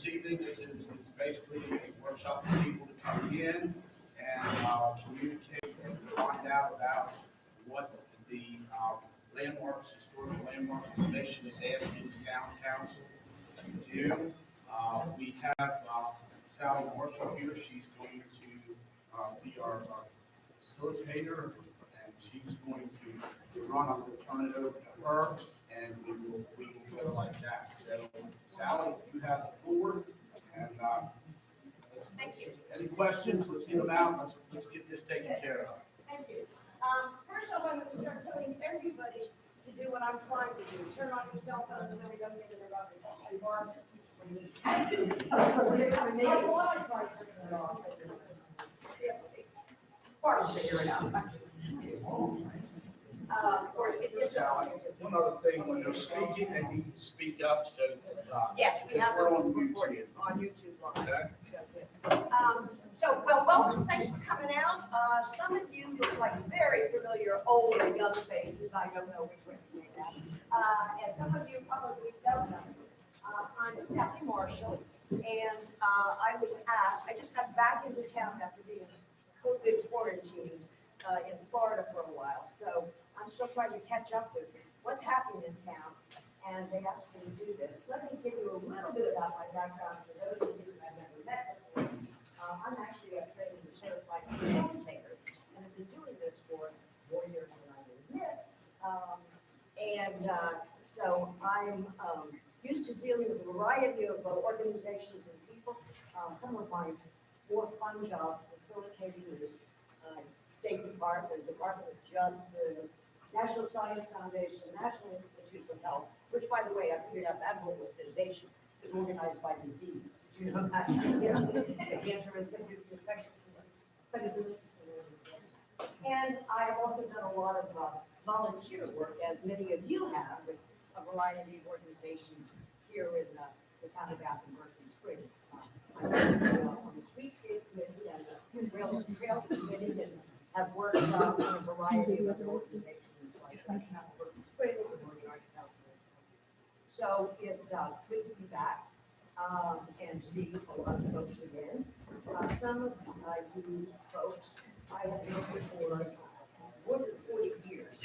this evening, this is basically a workshop for people to come in and communicate and find out about what the landmarks, historical landmarks commission is asking the town council to do. We have Sally Marshall here. She's going to be our facilitator, and she's going to run. I'm going to turn it over to her, and we will go like that. So, Sally, you have the floor, and Thank you. any questions? Let's get them out. Let's get this taken care of. Thank you. First I want to start telling everybody to do what I'm trying to do. Turn on your cell phones and we don't get it on and bar. Or figure it out. Or it's Sally, one other thing, when they're speaking, they need to speak up, so. yes, we have we're them on recorded YouTube. on YouTube Live. Okay? Well, welcome, thanks for coming out. Some of you look like very familiar old and young faces, I don't know which way to say that. And some of you probably don't know. I'm Sally Marshall, and I was asked, I just got back into town after being COVID quarantined in Florida for a while, so I'm still trying to catch up with what's happening in town, and they asked me to do this. Let me give you a little bit about my background for those of you I've never met before. I'm actually a trained and certified facilitator, and I've been doing this for more years than I would admit. So I'm used to dealing with a variety of organizations and people. Some of my more fun jobs facilitating is State Department, Department of Justice, National Science Foundation, National Institutes of Health, which, by the way, I figured out that whole organization is organized by disease. You know, that's, the Cancer Institute of Infectious Diseases, but it's an interesting organization. And I have also done a lot of volunteer work, as many of you have, with a variety of organizations here in the town of Bath and Berkeley Springs. On the Streetscape Committee and the Trails Committee, and have worked on a variety of other organizations like Berkeley Springs and Oregon Arts Council. So it's good to be back and see a lot of folks again. Some of you folks I have known for more than 40 years.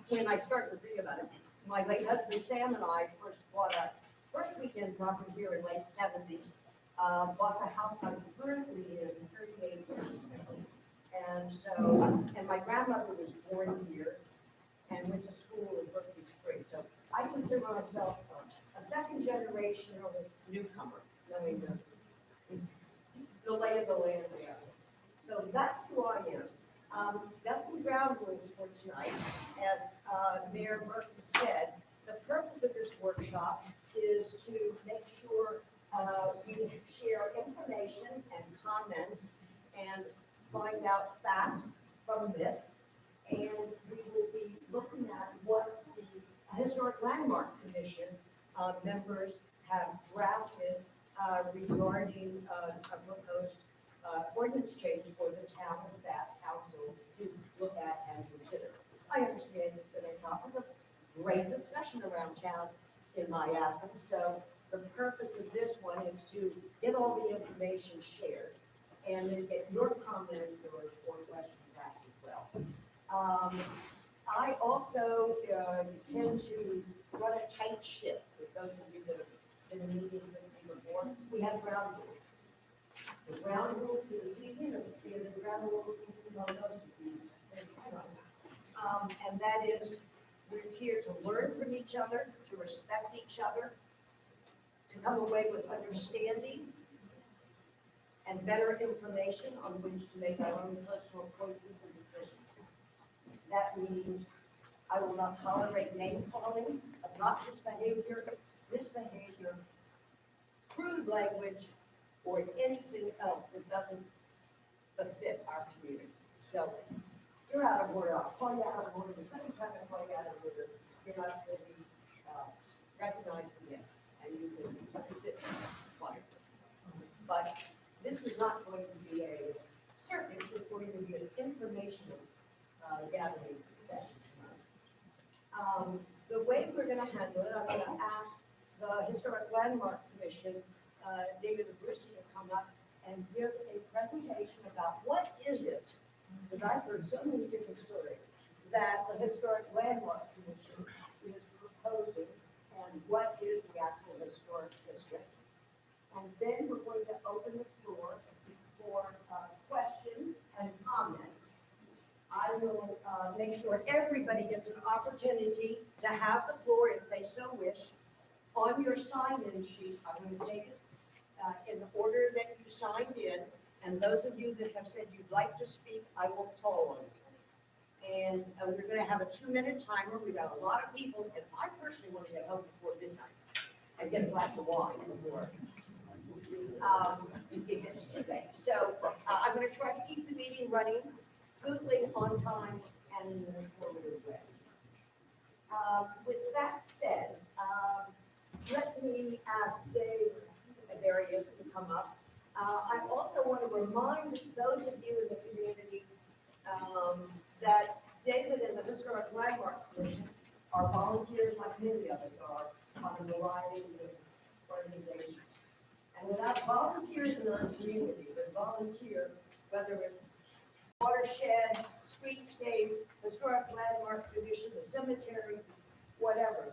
When I start to think about it, my late husband Sam and I first bought a first weekend property here in late 70s. Bought the house I'm currently in 38 years ago. And my grandmother was born here and went to school in Berkeley Springs. So I consider myself a second generation of a newcomer, knowing the lay of the land there. So that's who I am. Got some ground rules for tonight. As Mayor Murphy said, the purpose of this workshop is to make sure we share information and comments and find out facts from myth. And we will be looking at what the Historic Landmark Commission members have drafted regarding a proposed ordinance change for the town of Bath Council to look at and consider. I understand it's been a topic of great discussion around town in my absence, so the purpose of this one is to get all the information shared and then get your comments or questions asked as well. I also tend to run a tight ship. With those of you that have been in meetings with me before, we have ground rules. The ground rules for this evening are the standard ground rules we know those of these. And that is, we're here to learn from each other, to respect each other, to come away with understanding and better information on which to make our own personal choices and decisions. That means I will not tolerate name calling, obnoxious behavior, misbehavior, crude language, or anything else that doesn't befit our community. So you're out of order. I'll call you out of order. The second time I call you out of order, you're not going to be recognized again, and you can sit quiet. But this is not going to be a circus. It's going to be an informational gathering session tonight. The way we're going to handle it, I'm going to ask the Historic Landmark Commission David Abruzzi to come up and give a presentation about what is it, because I've heard so many different stories, that the Historic Landmark Commission is proposing, and what is the actual historic district. And then we're going to open the floor for questions and comments. I will make sure everybody gets an opportunity to have the floor if they so wish. On your sign-in sheet, I'm going to take it in the order that you signed in, and those of you that have said you'd like to speak, I will call on you. And we're going to have a 2-minute timer. We've got a lot of people, and I personally want to get home before midnight and get a glass of wine before it gets too late. So I'm going to try to keep the meeting running smoothly, on time, and in an informative way. With that said, let me ask Dave Averius to come up. I also want to remind those of you in the community that David and the Historic Landmark Commission are volunteers, like many of us are, on a variety of organizations. And without volunteers in our community, there's volunteer, whether it's watershed, streetscape, Historic Landmark Commission, the cemetery, whatever,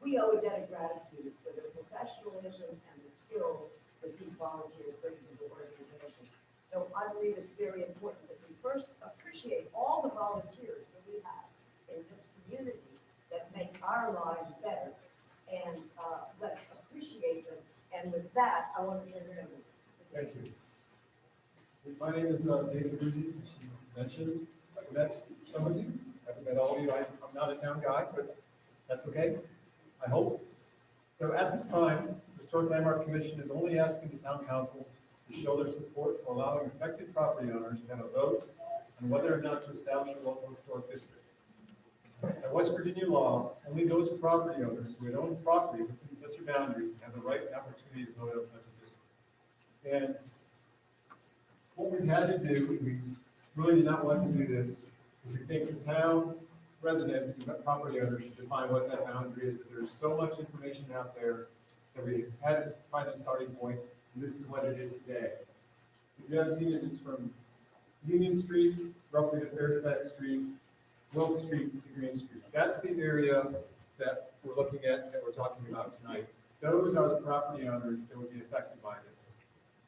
we owe a debt of gratitude for the professionalism and the skills that these volunteers bring to the organization. So I believe it's very important that we first appreciate all the volunteers that we have in this community that make our lives better, and let's appreciate them. And with that, I want to turn it over. Thank you. So my name is David Abruzzi, as you mentioned. I've met some of you. I haven't met all of you. I'm not a town guy, but that's okay, I hope. So at this time, the Historic Landmark Commission is only asking the town council to show their support for allowing affected property owners to have a vote on whether or not to establish a local historic district. By West Virginia law, only those property owners who had owned property within such a boundary have the right and opportunity to vote on such a district. And what we've had to do, we really did not want to do this, because we think the town residents and property owners should define what that boundary is, but there's so much information out there that we had to find a starting point, and this is what it is today. If you haven't seen it, it's from Union Street, roughly to Fairfax Street, Wilk Street to Green Street. That's the area that we're looking at, that we're talking about tonight. Those are the property owners that would be affected by this.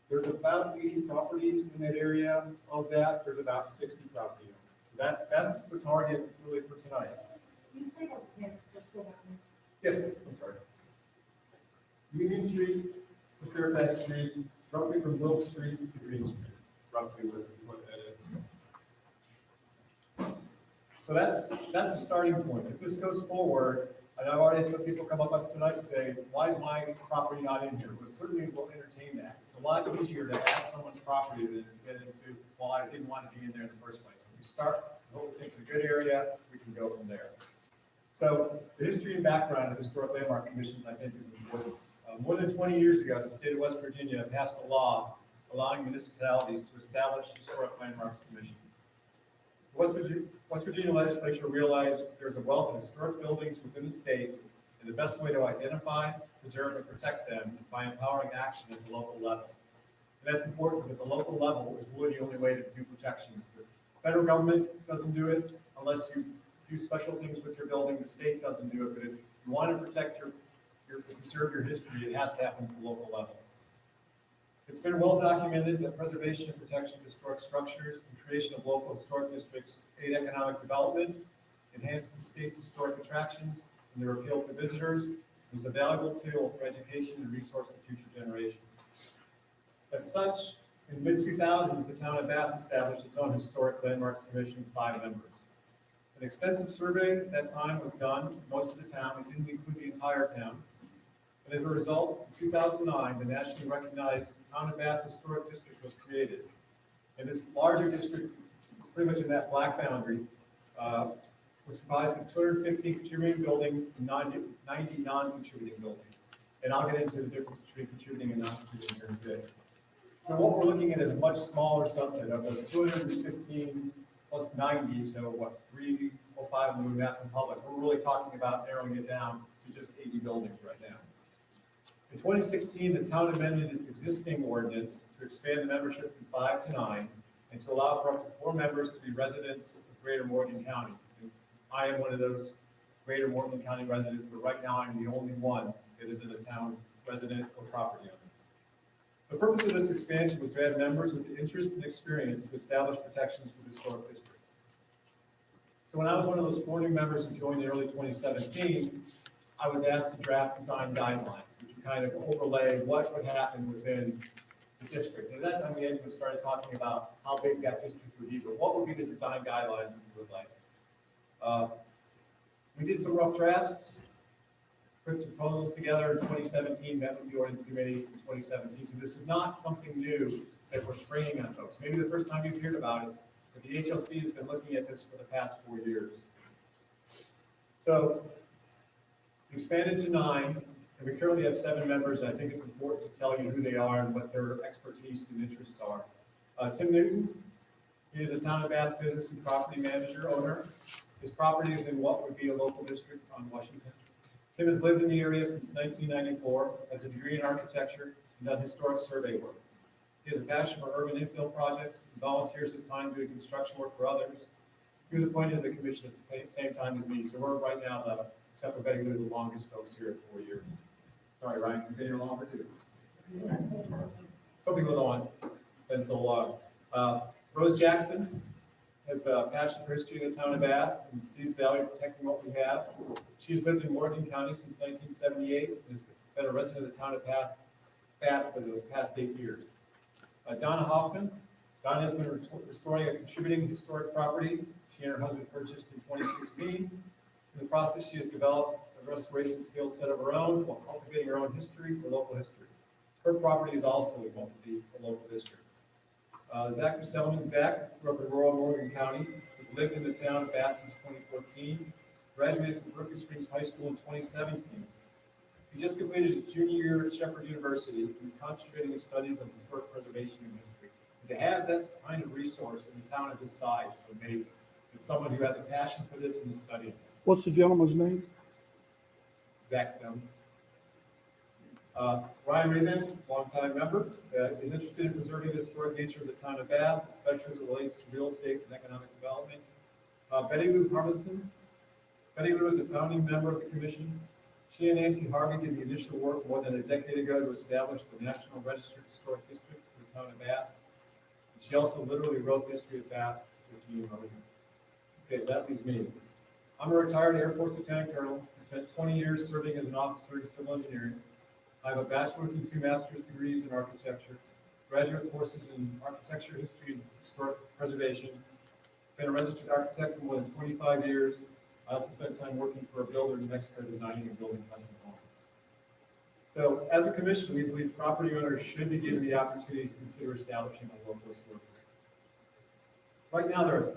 There's about 80 properties in that area. Of that, there's about 60 property owners. So that's the target really for tonight. You say that's again, just go down. Yes, I'm sorry. Union Street to Fairfax Street, roughly from Wilk Street to Green Street, roughly what that is. So that's a starting point. If this goes forward, and I've already had some people come up tonight and say, why is my property not in here? Well, certainly we'll entertain that. It's a lot easier to add someone's property than to get into, well, I didn't want to be in there in the first place. If we start, what we think is a good area, we can go from there. So the history and background of Historic Landmark Commissions, I think, is important. More than 20 years ago, the state of West Virginia passed a law allowing municipalities to establish Historic Landmarks Commissions. West Virginia legislature realized there's a wealth of historic buildings within the state, and the best way to identify, preserve, and protect them is by empowering action at the local level. And that's important because at the local level is really the only way to do protections. The federal government doesn't do it unless you do special things with your building. The state doesn't do it, but if you want to protect preserve your history, it has to happen at the local level. It's been well documented that preservation and protection of historic structures and creation of local historic districts aid economic development, enhance the state's historic attractions, and their appeal to visitors is a valuable tool for education and resource for future generations. As such, in the mid-2000s, the town of Bath established its own Historic Landmarks Commission with 5 members. An extensive survey at that time was done of most of the town. It didn't include the entire town. And as a result, in 2009, the nationally recognized Town of Bath Historic District was created. And this larger district, was pretty much in that black boundary, was comprised of 215 contributing buildings and 90 non-contributing buildings. And I'll get into the difference between contributing and non-contributing here in a bit. So what we're looking at is a much smaller subset of those 215 plus 90, so what, 305 when we math in public. We're really talking about narrowing it down to just 80 buildings right now. In 2016, the town amended its existing ordinance to expand the membership from 5 to 9 and to allow for up to 4 members to be residents of Greater Morgan County. I am one of those Greater Morgan County residents, but right now I'm the only one that isn't a town resident or property owner. The purpose of this expansion was to add members with the interest and experience to establish protections for the historic district. So when I was one of those 4 new members who joined in early 2017, I was asked to draft design guidelines, which would kind of overlay what would happen within the district. And at that time, we hadn't even started talking about how big that district would be, but what would be the design guidelines we would like. We did some rough drafts, put some proposals together in 2017, met with the ordinance committee in 2017. So this is not something new that we're springing on folks. Maybe the first time you've heard about it, but the HLC has been looking at this for the past 4 years. So we expanded to 9, and we currently have 7 members, and I think it's important to tell you who they are and what their expertise and interests are. Tim Newton, he is a Town of Bath business and property manager owner. His property is in what would be a local district on Washington. Tim has lived in the area since 1994, has a degree in architecture, and done historic survey work. He has a passion for urban infill projects and volunteers his time doing construction work for others. He was appointed to the commission at the same time as me, so we're right now, except for Betty Lou, the longest folks here at 4 years. Sorry, Ryan, you've been here longer too. Some people don't want, it's been so long. Rose Jackson has a passion for history in the town of Bath and sees value in protecting what we have. She's lived in Morgan County since 1978 and has been a resident of the town of Bath for the past 8 years. Donna Hoffman. Donna has been restoring a contributing historic property she and her husband purchased in 2016. In the process, she has developed a restoration skill set of her own while cultivating her own history for local history. Her property is also going to be a local district. Zach Selman. Zach grew up in rural Morgan County, has lived in the town of Bath since 2014, graduated from Brooklyn Springs High School in 2017. He just completed his junior year at Shepherd University. He's concentrating his studies on historic preservation and history. And to have that kind of resource in a town of this size is amazing. It's someone who has a passion for this and is studying. What's the gentleman's name? Zach Selman. Ryan Raven, longtime member, is interested in preserving the historic nature of the town of Bath, especially as it relates to real estate and economic development. Betty Lou Harbison. Betty Lou is a founding member of the commission. She and Nancy Harvey did the initial work more than a decade ago to establish the National Registered Historic District for the town of Bath. And she also literally wrote the history of Bath with Gene Rosen. Okay, so that leaves me. I'm a retired Air Force Lieutenant Colonel. I spent 20 years serving as an officer in civil engineering. I have a bachelor's and 2 master's degrees in architecture, graduate courses in architecture, history, and historic preservation. Been a registered architect for more than 25 years. I also spent time working for a builder in New Mexico designing and building custom homes. So as a commission, we believe property owners should be given the opportunity to consider establishing a local historic district. Right now, there are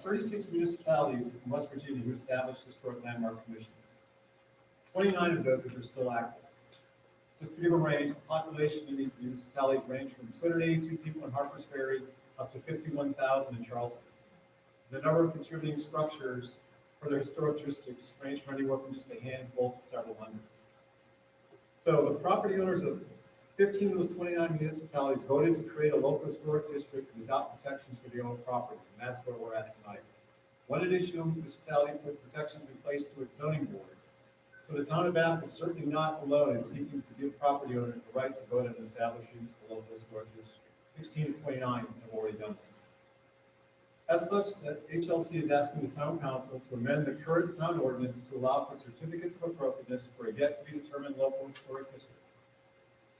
36 municipalities in West Virginia who established historic landmark commissions. 29 of those which are still active. Just to give a range, the population in these municipalities range from 282 people in Harpers Ferry up to 51,000 in Charleston. The number of contributing structures for their historic districts range from anywhere from just a handful to several hundred. So the property owners of 15 of those 29 municipalities voted to create a local historic district and adopt protections for their own property, and that's where we're at tonight. One additional municipality put protections in place through its zoning board. So the town of Bath is certainly not alone in seeking to give property owners the right to vote in establishing a local historic district. 16 of 29 have already done this. As such, the HLC is asking the town council to amend the current town ordinance to allow for certificates of appropriateness for a yet-to-be-determined local historic district.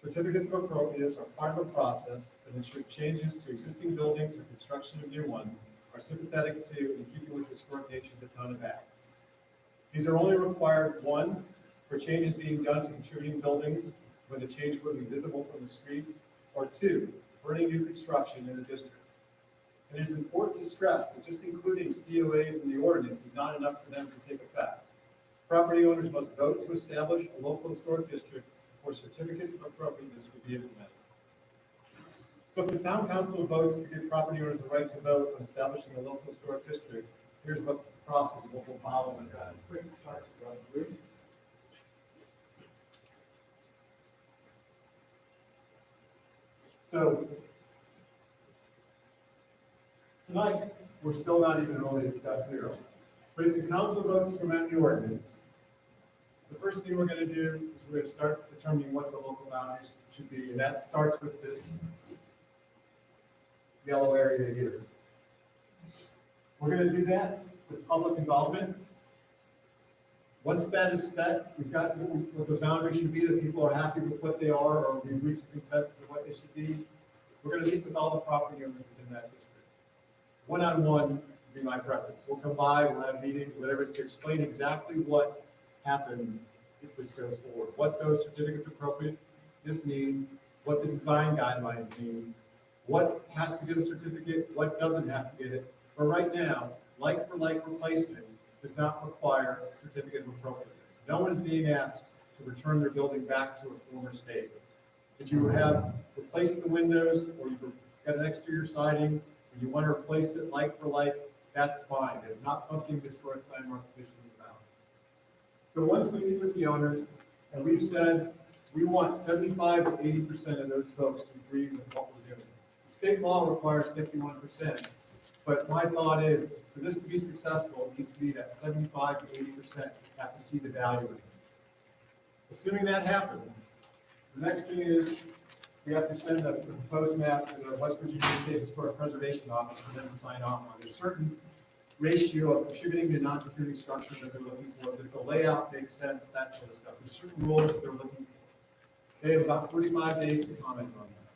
Certificates of appropriateness are part of a process that ensure changes to existing buildings or construction of new ones are sympathetic to and keeping with the historic nature of the town of Bath. These are only required, 1, for changes being done to contributing buildings when the change would be visible from the street, or 2, for any new construction in the district. And it is important to stress that just including COAs in the ordinance is not enough for them to take effect. Property owners must vote to establish a local historic district before certificates of appropriateness will be implemented. So if the town council votes to give property owners the right to vote on establishing a local historic district, here's what the process will follow and quick chart to run through. So tonight, we're still not even really at step zero. But if the council votes to amend the ordinance, the first thing we're gonna do is we're gonna start determining what the local boundaries should be, and that starts with this yellow area here. We're gonna do that with public involvement. Once that is set, we've got what those boundaries should be, that people are happy with what they are, or we've reached a consensus of what they should be. We're gonna meet with all the property owners within that district. One-on-one would be my preference. We'll come by, we'll have meetings, whatever, to explain exactly what happens if this goes forward, what those certificates of appropriateness mean, what the design guidelines mean, what has to get a certificate, what doesn't have to get it. But right now, like-for-like replacement does not require a certificate of appropriateness. No one is being asked to return their building back to a former state. If you have replaced the windows, or you've got an exterior siding, and you want to replace it like for like, that's fine. It's not something the Historic Landmark Commission is about. So once we meet with the owners, and we've said we want 75 to 80% of those folks to agree with what we're doing. The state law requires 51%, but my thought is, for this to be successful, it needs to be that 75 to 80% have to see the value in this. Assuming that happens, the next thing is we have to send a proposed map to the West Virginia State Historic Preservation Office for them to sign off on. There's a certain ratio of contributing to non-contributing structures that they're looking for. Does the layout make sense? That sort of stuff. There's certain rules that they're looking for. They have about 45 days to comment on that.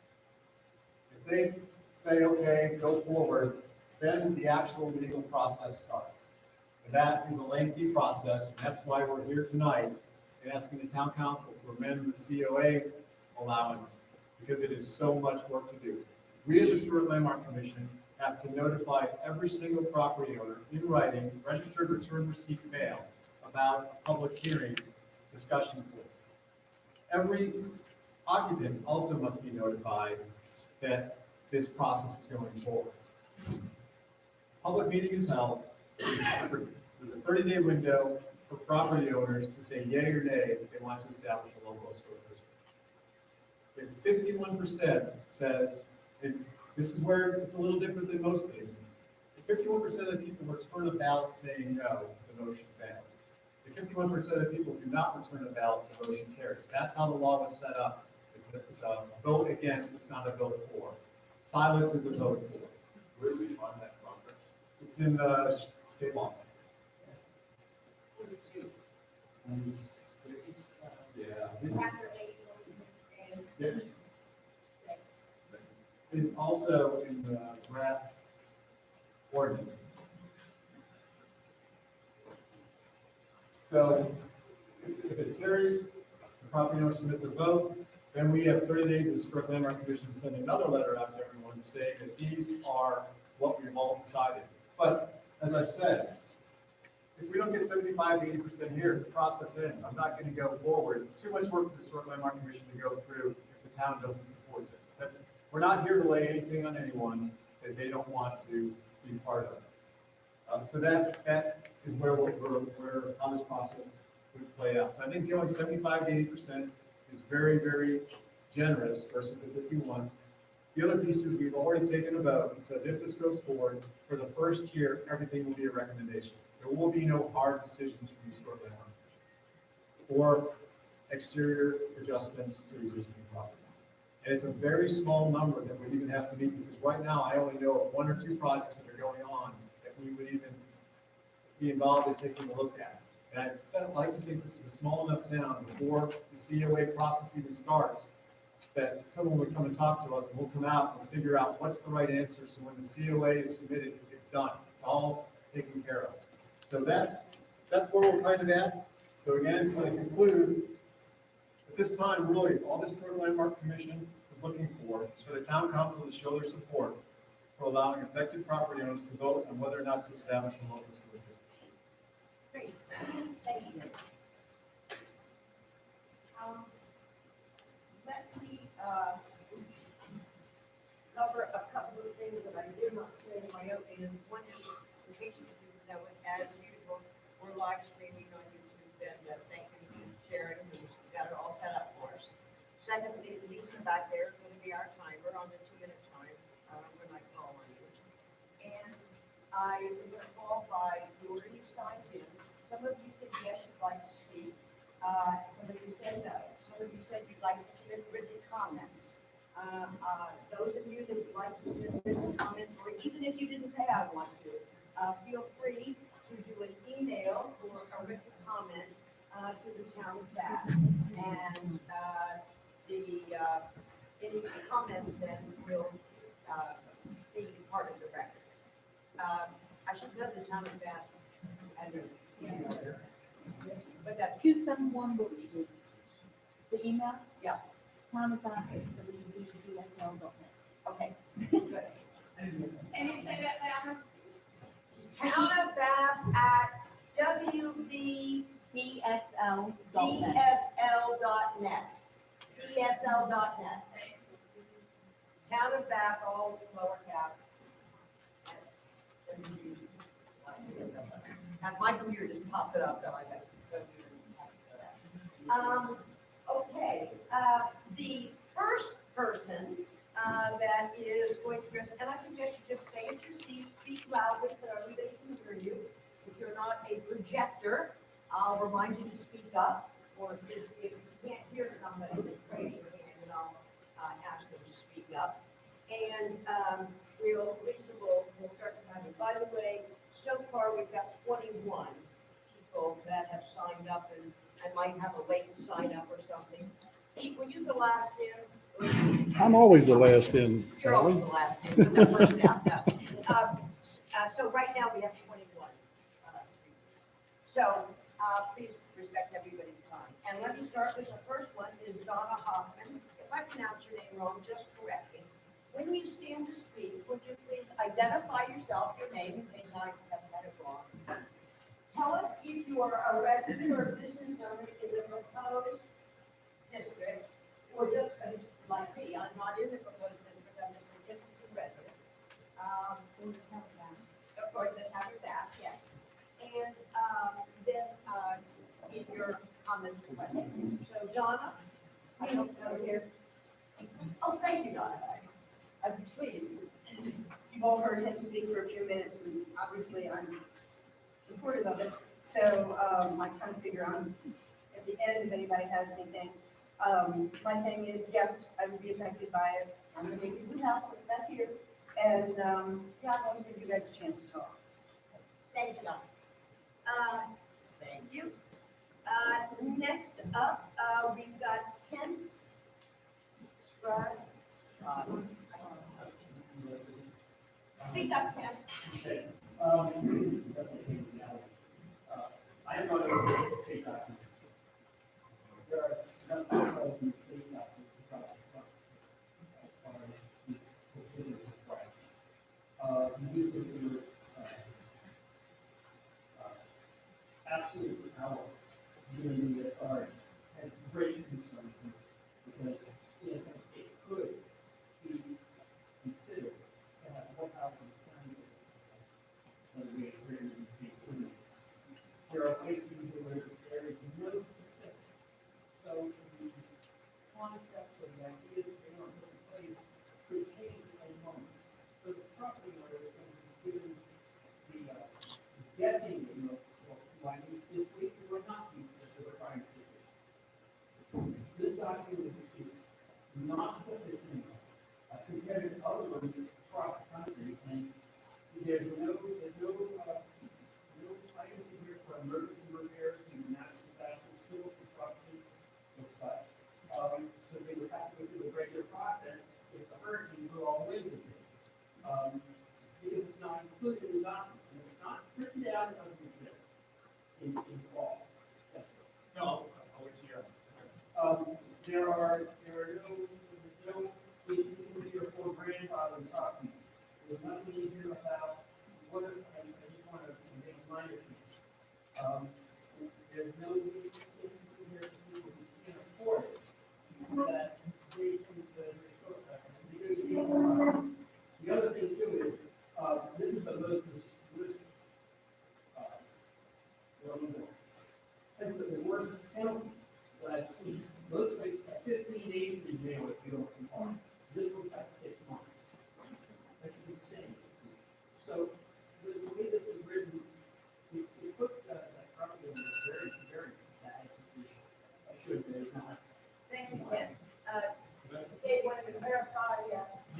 If they say, okay, go forward, then the actual legal process starts. And that is a lengthy process, and that's why we're here tonight and asking the town council to amend the COA allowance, because it is so much work to do. We as the Historic Landmark Commission have to notify every single property owner in writing, registered return receipt mail, about a public hearing discussion for this. Every occupant also must be notified that this process is going forward. Public meeting is held. There's a 30-day window for property owners to say yea or nay if they want to establish a local historic district. If 51% says, and this is where it's a little different than most things, if 51% of the people return a ballot saying no, the motion fails. If 51% of the people do not return a ballot, the motion carries. That's how the law was set up. It's a vote against, it's not a vote for. Silence is a vote for. Where do we find that process? It's in state law. Yeah. Yeah. It's also in the draft ordinance. So if it carries, the property owner submit the vote, then we have 30 days of the Historic Landmark Commission to send another letter out to everyone to say that these are what we've all decided. But as I've said, if we don't get 75 to 80% here, the process ends. I'm not going to go forward. It's too much work for the Historic Landmark Commission to go through if the town doesn't support this. We're not here to lay anything on anyone that they don't want to be part of. So that is where how this process would play out. So I think going 75 to 80% is very, very generous versus the 51. The other piece is we've already taken a vote that says if this goes forward, for the first year, everything will be a recommendation. There will be no hard decisions from the Historic Landmark Commission or exterior adjustments to existing properties. And it's a very small number that we even have to meet, because right now I only know of 1 or 2 projects that are going on that we would even be involved in taking a look at. And I'd like to think this is a small enough town before the COA process even starts, that someone would come and talk to us and we'll come out and figure out what's the right answer. So when the COA is submitted, it's done. It's all taken care of. So that's where we're kind of at. So again, so to conclude, at this time, really, all the Historic Landmark Commission is looking for is for the town council to show their support for allowing affected property owners to vote on whether or not to establish a local historic district. Great, thank you. Let me cover a couple of things that I did not say in my opening. One is, in case you didn't know it, as usual, we're live streaming on YouTube, and thank you to Sharon who's got it all set up for us. Secondly, Lisa back there is going to be our time. We're on the 2-minute time, when I call on you. And I was called by the order you signed in. Some of you said yes, you'd like to speak. Some of you said no. Some of you said you'd like to submit written comments. Those of you that would like to submit written comments, or even if you didn't say I want to, feel free to do an email or a written comment to the town staff. And any comments then will be part of the record. I should know the town of Bath address, but that's, 271 Brook Street. The email? Yeah. Town of Bath, www.dsl.net. okay, good. Can you say that louder? Town of Bath at www.dsl.net. DSL.net. dsl.net. Town of Bath, all lower cap. My computer just popped it up, so I got. Okay, the first person that is going to address, and I suggest you just stay at your seat, speak loudly so everybody can hear you. If you're not a projector, I'll remind you to speak up, or if you can't hear somebody, just raise your hand and I'll ask them to speak up. And Lisa will start the time. By the way, so far we've got 21 people that have signed up, and I might have a late sign up or something. Pete, were you the last in? I'm always the last in, You're always Charlie. the last in, but the first out, no. So right now we have 21 speakers. So please respect everybody's time. And let me start with the first one is Donna Hoffman. If I pronounce your name wrong, just correct me. When you stand to speak, would you please identify yourself, your name, in case I have said it wrong? Tell us if you are a resident or a business owner in the proposed district, or just like me, I'm not in the proposed district, I'm just an interested resident. Of course, the town of Bath, yes. And then if your comments and questions. So Donna, I don't know here. Oh, thank you, Donna. Please, you've all heard him speak for a few minutes, and obviously I'm supportive of it. So I kind of figure I'm at the end if anybody has anything. My thing is, yes, I would be affected by it. I'm gonna make a new house with that here. And yeah, I want to give you guys a chance to talk. Thank you, Donna. Thank you. Next up, we've got Kent Scruggs. Speak up, Kent. Okay. I am not a state document. There are not proposed in state documents as far as the business rights. The use of your absolute power given the authority has great concern for me, because if it could be considered to have more power than we agree with the state ordinance. There are places where there is no specific. So the concepts or the ideas that are put in place could change at any moment. So the property owner is going to be given the guessing, do I meet this week or not meet the required system. This document is not sufficient compared to other ones across the country, and there's no items in here for emergency repairs, natural disasters, civil construction, or such. So they would have to go through a regular process if the hurricane blew all the windows in. Because it's not included in the document, and it's not written down, it doesn't exist in law. Yes, sir. No, I'll wait to hear. There are no issues in here for grandfathering documents. There's nothing in here about what, I just want to make a minor change. There's no instance in here that people can't afford it, that they can, the other thing too is, this is the most, this is the worst penalty that I've seen. Most places have 15 days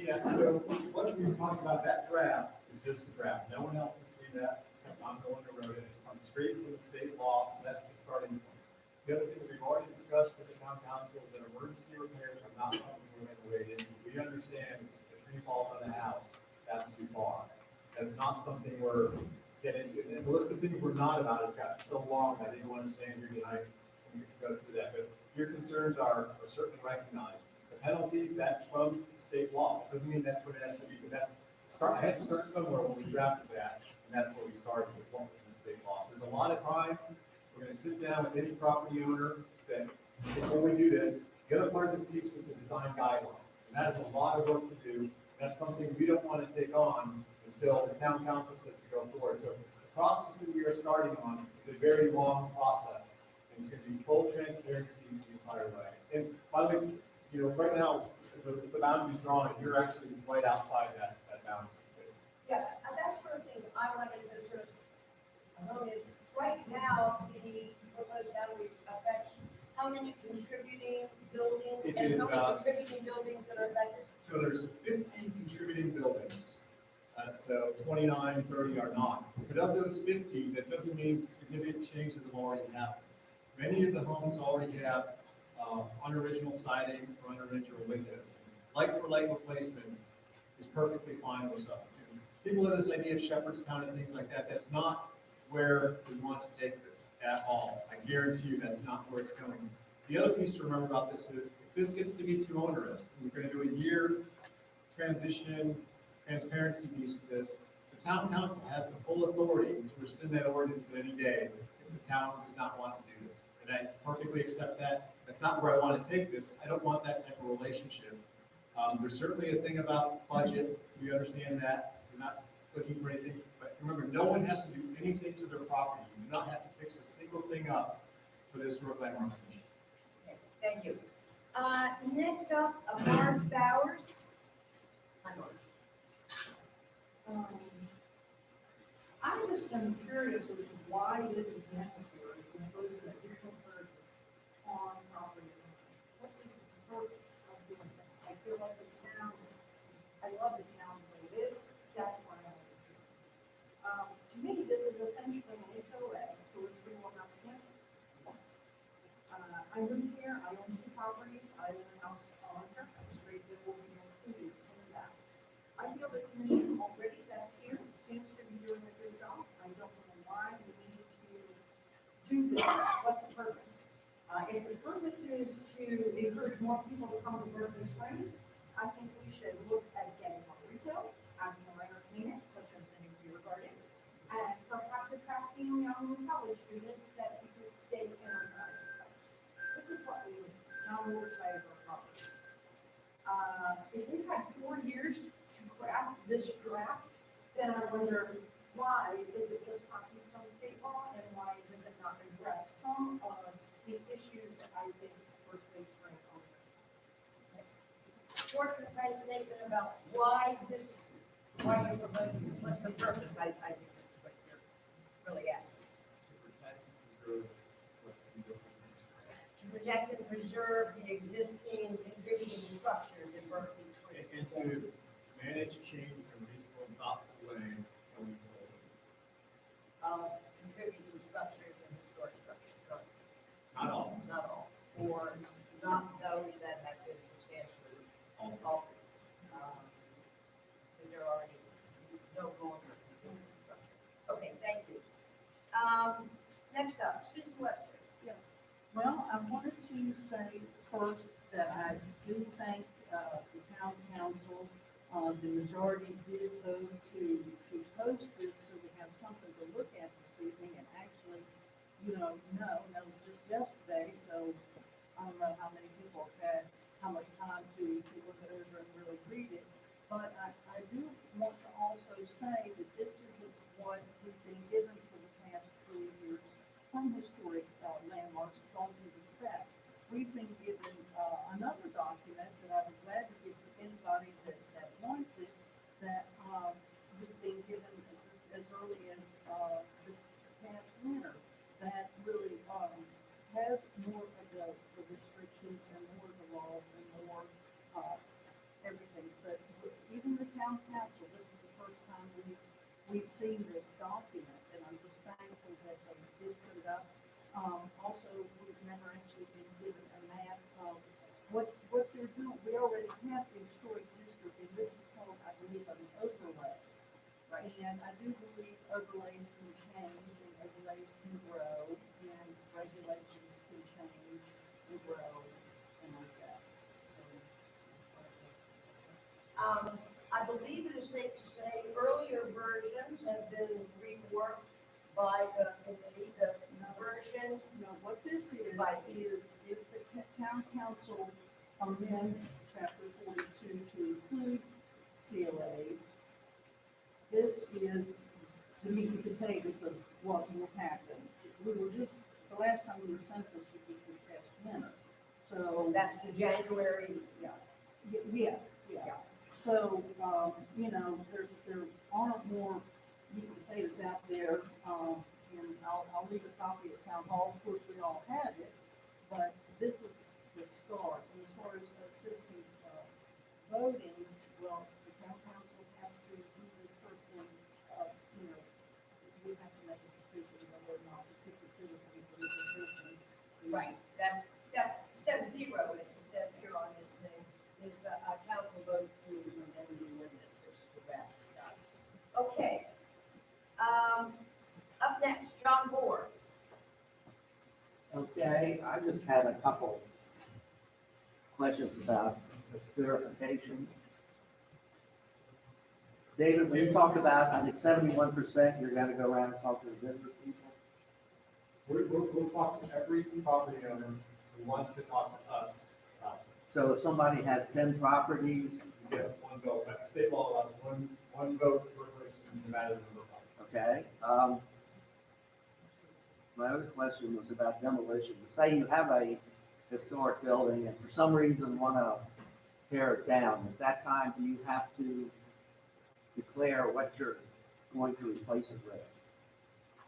Yeah, so what we talked about, that draft is just a draft. No one else has seen that, except I'm the one who wrote it. It comes straight from the state law, so that's the starting point. The other things we've already discussed with the town council, is that emergency repairs are not something we're going to wade into. We understand if a tree falls on the house, that's too far. That's not something we're getting into. And the list of things we're not about has gotten so long, I didn't want to stand here tonight and we can go through that. But your concerns are certainly recognized. The penalties, that's from state law. Doesn't mean that's what it has to be, but I had to start somewhere when we drafted that, and that's where we started with what was in the state law. So there's a lot of time. We're gonna sit down with any property owner that, before we do this, the other part of this piece is the design guidelines. And that is a lot of work to do. That's something we don't want to take on until the town council says to go forward. So the process that we are starting on is a very long process. And it's gonna be full transparency the entire way. And by the way, right now, as the boundary's drawn, you're actually right outside that boundary. Yeah, that's sort of thing I wanted to sort of hone in. Right now, the proposed boundary affects how many contributing buildings It and is, how many contributing buildings that are affected? So there's 50 contributing buildings. So 29, 30 are not. But of those 50, that doesn't mean significant changes have already happened. Many of the homes already have unoriginal siding or unoriginal windows. Like for like replacement is perfectly fine with us. People have this idea of Shepherdstown and things like that. That's not where we want to take this at all. I guarantee you that's not where it's going. The other piece to remember about this is, if this gets to be too onerous, and we're going to do a year transition, transparency piece with this, the town council has the full authority to rescind that ordinance at any day if the town does not want to do this. And I perfectly accept that. That's not where I want to take this. I don't want that type of relationship. There's certainly a thing about budget. We understand that. We're not looking for anything. But remember, no one has to do anything to their property. You do not have to fix a single thing up for this Historic Landmark Commission. Okay, thank you. Next up, Marge Bowers. Hi, Marge. I just am curious as to why this is necessary to impose an additional burden on property owners. What is the purpose of doing that? I feel like the town, I love the town the way it is, that's why I like it. To me, this is essentially an HOA to which we will have to answer. I moved here, I own 2 properties, I own a house on Fairfax Street that will be included in that. I feel the commission already that's here seems to be doing a good job. I don't know why we need to do this. What's the purpose? If the purpose is to encourage more people to come to Berkeley Springs, I think we should look at getting more retail, adding more entertainment, such as the new beer garden, and perhaps attracting young college students that because they can earn money. This is what we need. Now we're excited about property. If we've had 4 years to craft this draft, then I wonder why is it just talking from state law and why does it not address some of the issues that I think First Base brings on? Short, concise statement about why you're proposing this, what's the purpose? I think that's what you're really asking. To protect and preserve what's in the To protect and preserve the existing contributing structures in Berkeley Springs. and to manage change in a reasonable and thoughtful way going forward. Contributing structures and historic structures, correct? Not all. Not all, or not those that have been substantially altered. Because they're already no longer contributing structure. Okay, thank you. Next up, Susan Webster. Well, I wanted to say first that I do thank the town council. The majority did vote to post this so we have something to look at this evening. And actually, that was just yesterday, so I don't know how many people have had how much time to look it over and really read it. But I do want to also say that this isn't what we've been given for the past 3 years from historic landmarks gone through the staff. We've been given another document that I would glad to give to anybody that wants it, that we've been given as early as this past winter, that really has more of the restrictions and more of the laws and more everything. But town council, this is the first time we've seen this document, and I'm just thankful that they did put it up. Also, we've never actually been given a map of what they're doing. We already have the historic district, and this is called, I believe, an overlay. Right. And I do believe overlays can change, and overlays can grow, and regulations can change and grow, and like that. So, I believe it is safe to say earlier versions have been reworked by the committee, the version. you know, what this Right. is if the town council amends chapter 42 to include COAs, this is the meat and potatoes of what will happen. We were just, the last time we were sent this was just this past winter. So, That's the January, yeah. yes, Yeah. yes. So, you know, there aren't more meat and potatoes out there. And I'll leave a copy at town hall. Of course, we all have it, but this is the start. And as far as citizens voting, well, the town council has to do this first thing. You know, we have to make a decision whether or not to put the citizens in a position. Right, that's step zero, as it says here on this thing, is council votes to amend the ordinance, which is the draft stuff. Okay. Up next, John Board. Okay, I just had a couple questions about the verification. David, when you talk about, I think 71%, you're gonna go around and talk to the business people. We'll talk to every property owner who wants to talk to us about this. So if somebody has 10 properties, You get one vote, but state law allows one vote per person no matter the number of properties. okay? My other question was about demolition. Say you have a historic building and for some reason wanna tear it down, at that time, do you have to declare what you're going to replace it with?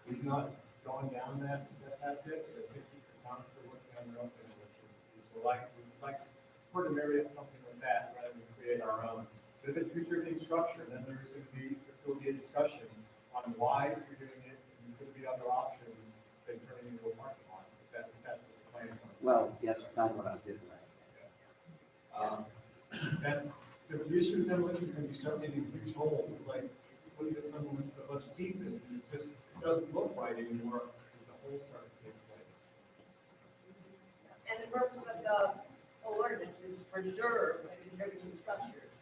We've not gone down that path yet, but I think the town's still working on their own demolition. So we'd like to further marry up something like that rather than create our own. But if it's future construction, then there'll be a discussion on why you're doing it, and there could be other options than turning into a parking lot, if that's what the plan was. Well, yes, kind of what I was getting at. That's, the issue with demolition is when you start getting huge holes, it's like looking at someone with a bunch of teeth, it just doesn't look right anymore, because the holes start to take place. And the purpose of the ordinance is to preserve and contribute to structures.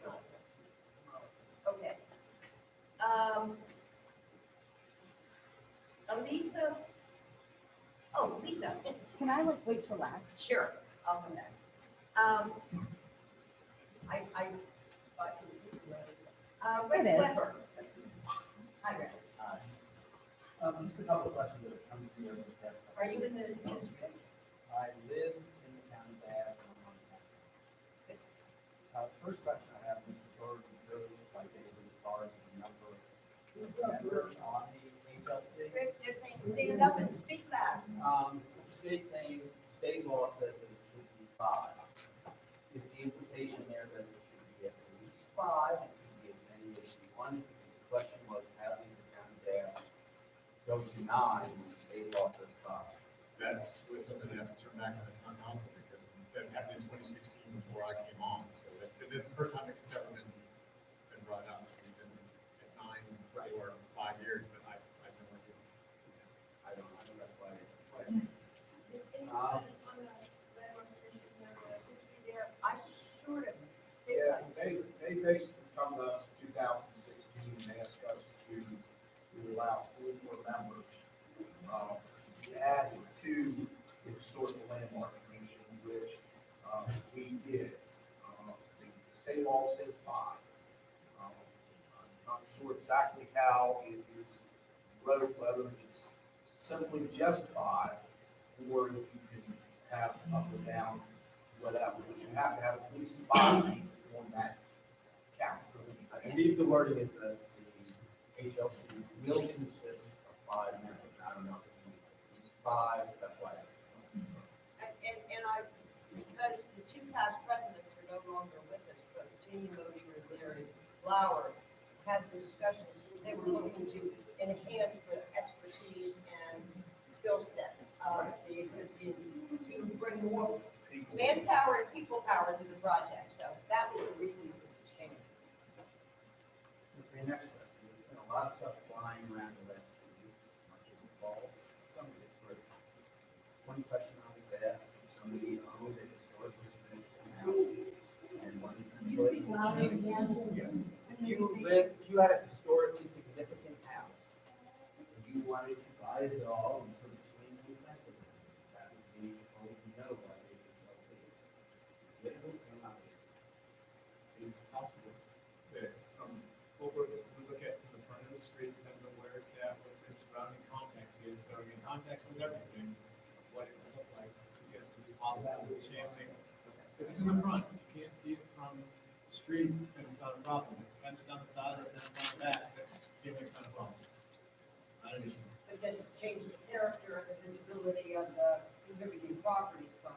Okay. Lisa, Can I wait till last? sure, I'll come back. I thought it was Rick It is. Weber. Hi, Rick. Just a couple of questions that have come to me over the past. Are you in the district? I live in the county bath. First question I have, Mr. Jordan, goes by David as far as the number of members on the HLC. Rick, they're saying stand up and speak loud. State law says that it should be 5. Is the implication there that it should be at least 5? It could be as many as you want. The question was, how did the county bath go to 9 when the state law says 5? That's was something I have to turn back on the town council, because that happened in 2016 before I came on, so that's the first time it's ever been brought up. We've been at 9 for 5 years, but I've no idea. I don't know, that's why it's like. Is anyone on the landmark commission, the history there? I sort of think Yeah, like. they basically come to us in 2016 and asked us to allow 4 more members. We added to the historical landmark commission, which we did. The state law says 5. I'm not sure exactly how it is wrote, whether it's simply just 5, or if you can have up or down, whatever, but you have to have at least 5 people on that count. I believe the wording is that the HLC will consist of 5 members. I don't know if it means at least 5, that's why. And because the 2 past presidents are no longer with us, but Virginia Mosher and Larry Lauer had the discussions, they were looking to enhance the expertise and skill sets of the existing, to bring more manpower and people power to the project. So that was the reason it was expanded. Okay, next question. There's been a lot of stuff flying around the last few weeks, much of it falls, some of it's great. One question I was asked, somebody owned a historic residential house, and one. If you had a historically significant house, and you wanted to buy it all and put a chain link fence in it, that would be told no by the HLC. It will come out. It's possible that from over, we look at from the front of the street, depends on where it's at, what the surrounding context is. So in context with everything, what it would look like, yes, it's possible to chain link. If it's in the front, you can't see it from the street, and it's not a problem. If the fence is on the side or if it's on the back, that's chain link's not a problem. Not an issue. But then it's changed the character and the visibility of the contributing property from.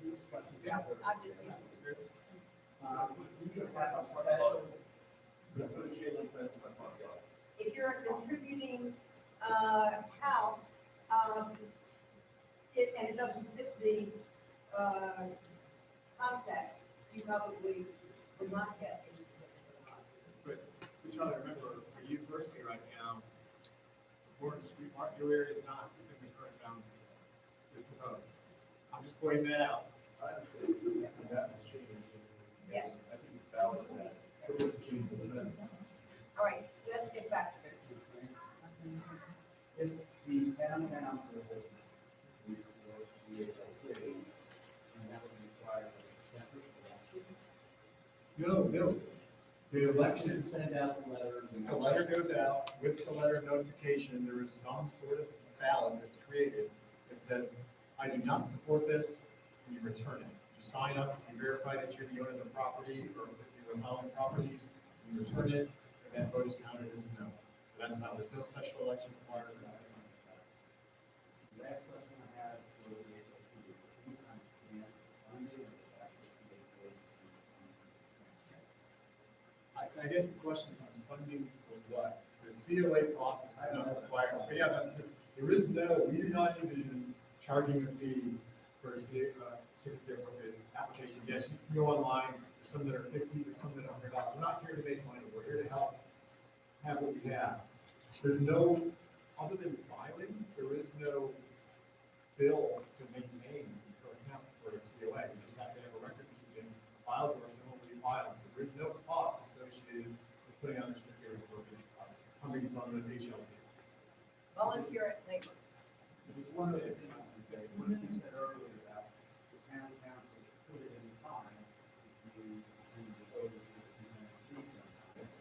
This question is Yeah. out there. I'm just, You could have a special, put a chain link fence in my front yard. if you're a contributing, house, and it doesn't fit the, context, you probably would not get a certificate of occupancy. But we try to remember, for you personally right now, Gordon Street, your area is not within the current boundary. It's proposed. I'm just pointing that out. I understand, and that was changed. Yes. I think it's valid that. It was changed in the minutes. All right, let's get back to it. If the town council was the HLC, and that would require a separate election. No. The election is, Send out the letters. and- the letter goes out, with the letter of notification, there is some sort of ballot that's created that says, I do not support this, and you return it. You sign up, you verify that you're the owner of the property, or if you're following properties, you return it, and that vote is counted as a no. So that's how, there's no special election required or anything like that. The last question I have for the HLC is, who can funding or actually I guess the question is funding for what? The COA process is not required, but yeah, but there is no, we do not envision charging a fee for a certificate with this application. Yes, you can go online, there's some that are $50, there's some that are $100. We're not here to make money, we're here to help have what we have. There's no, other than filing, there is no bill to maintain or account for a COA. You just have to have a record that you can file for us and hopefully file. So there's no cost associated with putting on a certificate of appropriation process, coming from the HLC. Volunteer at labor. There's one other thing I want to say, what you said earlier about the town council put it in time, you, and the voters would meet sometimes,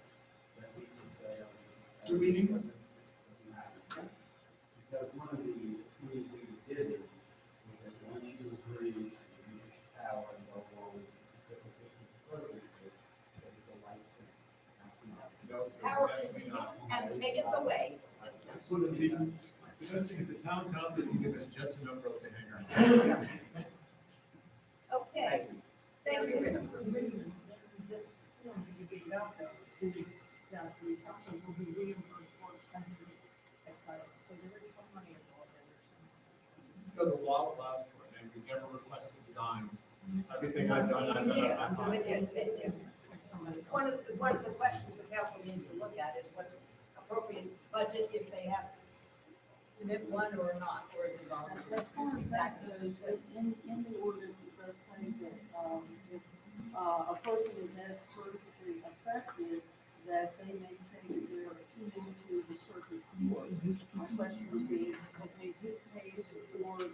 that we can say, Two meetings? because one of the things we did was that once you agree to use power and go forward with the certificate of appropriation, that is a life sentence. No, so Power to definitely see not. and take it away. So the best thing is the town council can give us just enough rope to hang around. Okay, thank you. This form you gave out though, that the council will be reimbursed for expenses, etc. So there is some money involved there. So the law allows for it, and we've never requested a dime. Everything I've done, I've done Yeah, on my with time. it. One of the questions the council needs to look at is what's appropriate budget if they have to submit one or not, or is it voluntary? As far as that goes, in the ordinance, it does say that, if, a person is adversely affected, that they may take their appeal to the circuit court. My question would be, if they did case for the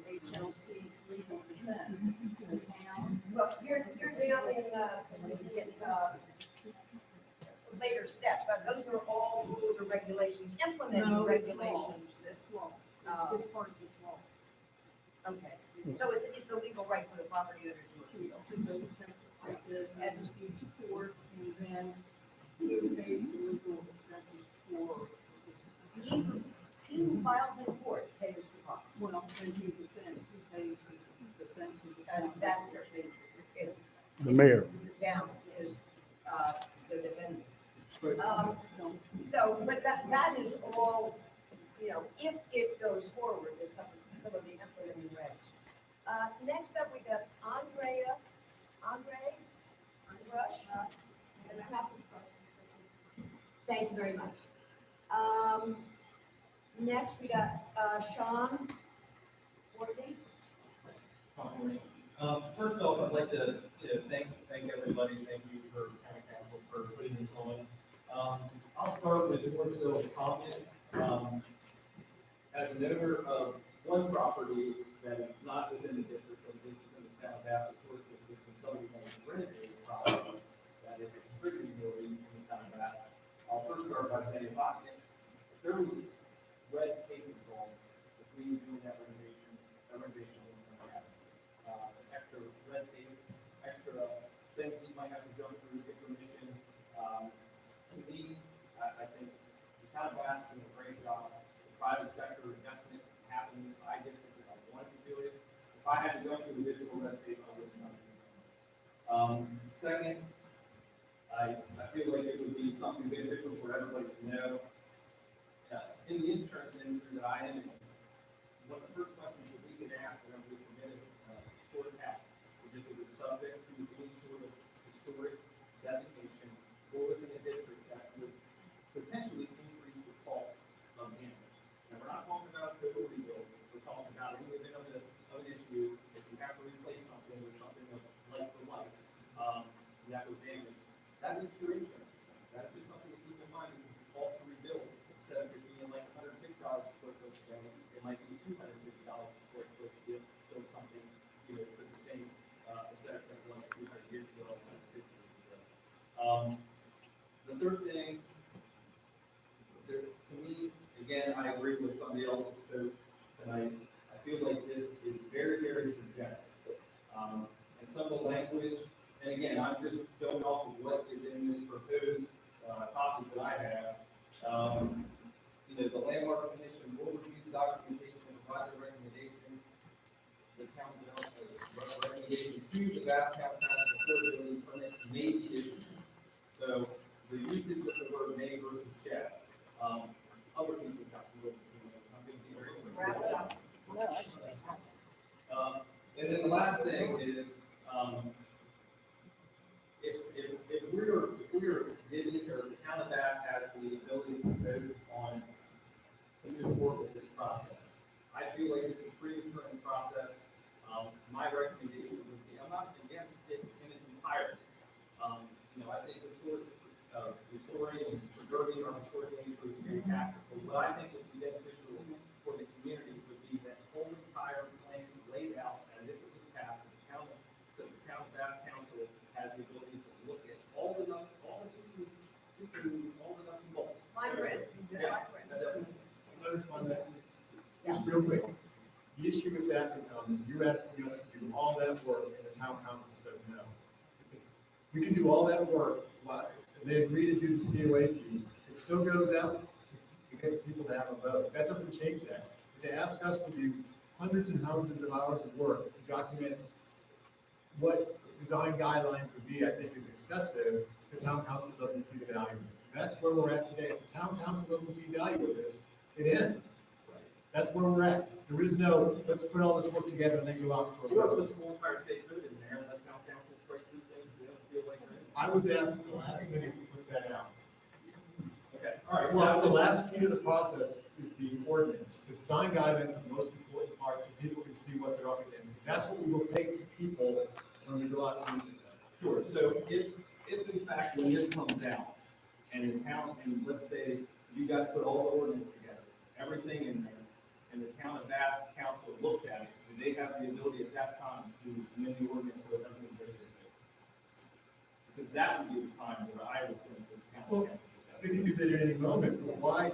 HLC's legal defense, the town, Well, you're down in, later steps. Those are all rules or regulations, implementing no, it's law. regulations. It's law. It's part of this law. Okay, so it's a legal right for the property owner to appeal. To go take this and dispute to court, and then who pays the legal expenses for, He who files in court pays the cost. well, then he defends, who pays the defense of the And town. that's certainly, if The mayor. the town is, the defendant. So, but that is all, you know, if it goes forward, there's some of the implementing regs. Next up, we got Andre Rush. Thank you very much. Next, we got, Sean Worthy. First off, I'd like to, thank everybody, thank you for county council for putting this on. I'll start with more so a comment. As an owner of one property that is not within the district, but is within the town of Bath Historic District, and somebody wants to renovate a property that is a contributing building in the town of Bath, I'll first start by saying, if there was red tape involved, if we do that renovation was going to happen. Extra red tape, extra things you might have to jump through, get permission. To me, I think the town of Bath is doing a great job. The private sector investment is happening. I did it because I wanted to do it. If I had to go through additional red tape, I would not do it. Second, I feel like it would be something beneficial for everybody to know. In the insurance industry that I am in, one of the first questions that we get asked whenever we submit a historic tax is if it is subject to any sort of historic designation or within a district that would potentially increase the cost of damage. And we're not talking about a total rebuild, we're talking about any event of an issue, if you have to replace something with something of like for like, that was damaged. That is your insurance system. That is something to keep in mind because the cost to rebuild, instead of it being like $150 a square foot today, it might be $250 a square foot to build something, you know, to the same aesthetics that was 200 years ago, 150 years ago. The third thing, to me, again, I agree with somebody else's spoke tonight. I feel like this is very, very subjective. And some of the language, and again, I'm just going off of what is in this proposed copies that I have. You know, the landmark commission will review the documentation and provide their recommendation. The county recommendation to the Bath County Council before the building permit may be issued. So the usage of the word may versus shall. Other people got to look at it. I'm going to be very Wrap it up. And then the last thing is, if we're getting, or the town of Bath has the ability to vote on to move forward with this process, I feel like it's a premature in the process. My recommendation would be, I'm not against it in its entirety. You know, I think restoring and preserving our historic nature is fantastic. But what I think would be beneficial for the community would be that whole entire plan laid out as if it was passed, so the town of Bath Council has the ability to look at all the nuts, all the nuts and bolts. Fine print. Yeah. Another one that, just real quick, the issue with that becomes, you're asking us to do all that work, and the town council says no. We can do all that work, and they agree to do the COA piece, it still goes out to get people to have a vote. That doesn't change that. But to ask us to do hundreds and hundreds of hours of work to document what design guidelines would be, I think is excessive. The town council doesn't see the value of this. That's where we're at today. If the town council doesn't see value of this, it ends. That's where we're at. There is no, let's put all this work together and then go out for a Or vote. put the whole entire state code in there, and let town council strike through things they don't feel like they're in. I was asked at the last minute to put that out. Okay, all right. Well, that's the last key to the process is the ordinance. The design guidelines are the most important part so people can see what they're up against. That's what we will take to people when we go out to meet with them. Sure, so if in fact, when this comes out, and in town, and let's say you guys put all the ordinance together, everything in there, and the town of Bath council looks at it, and they have the ability at that time to amend the ordinance so it doesn't get rid of it. Because that would be the time where I would think that the county Well, council should I think you could do it at any moment, but why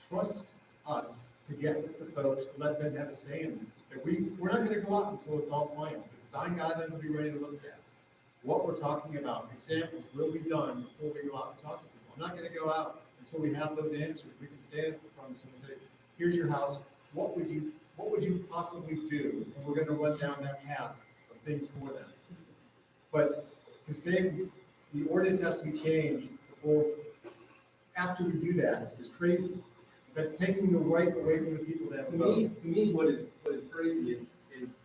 trust us to get with the folks, to let them have a say in this? That we're not gonna go out until it's all planned. The design guidelines will be ready to look at. What we're talking about, examples will be done before we go out and talk to people. I'm not gonna go out until we have those answers. We can stand in front of someone and say, here's your house, what would you possibly do? And we're gonna run down that path of things for them. But to say the ordinance has to be changed before after we do that is crazy. That's taking the right away from the people that vote. To me, what is crazy is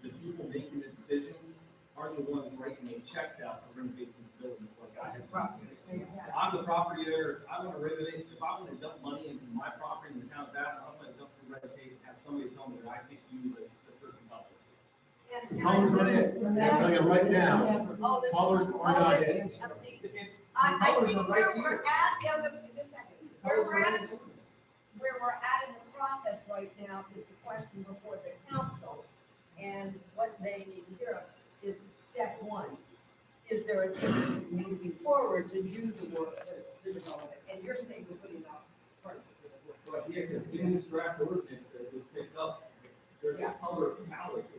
the people making the decisions aren't the ones writing the checks out to renovate these buildings like I have. I'm the property owner, if I wanna renovate, if I wanna dump money into my property in the town of Bath, I'm gonna dump to renovate, have somebody tell me that I can't use a certain color. Colors are it. I'm telling you right now, colors are not it. It's, I colors think are where right we're here. at, yeah, but just a second, where we're at in the process right now is the question before the council. And what they need to hear is step one. Is there an interest in moving forward to do the work, the development? And you're saying we're putting out part of the work. But yeah, because in this draft ordinance that was picked up, there's a color palette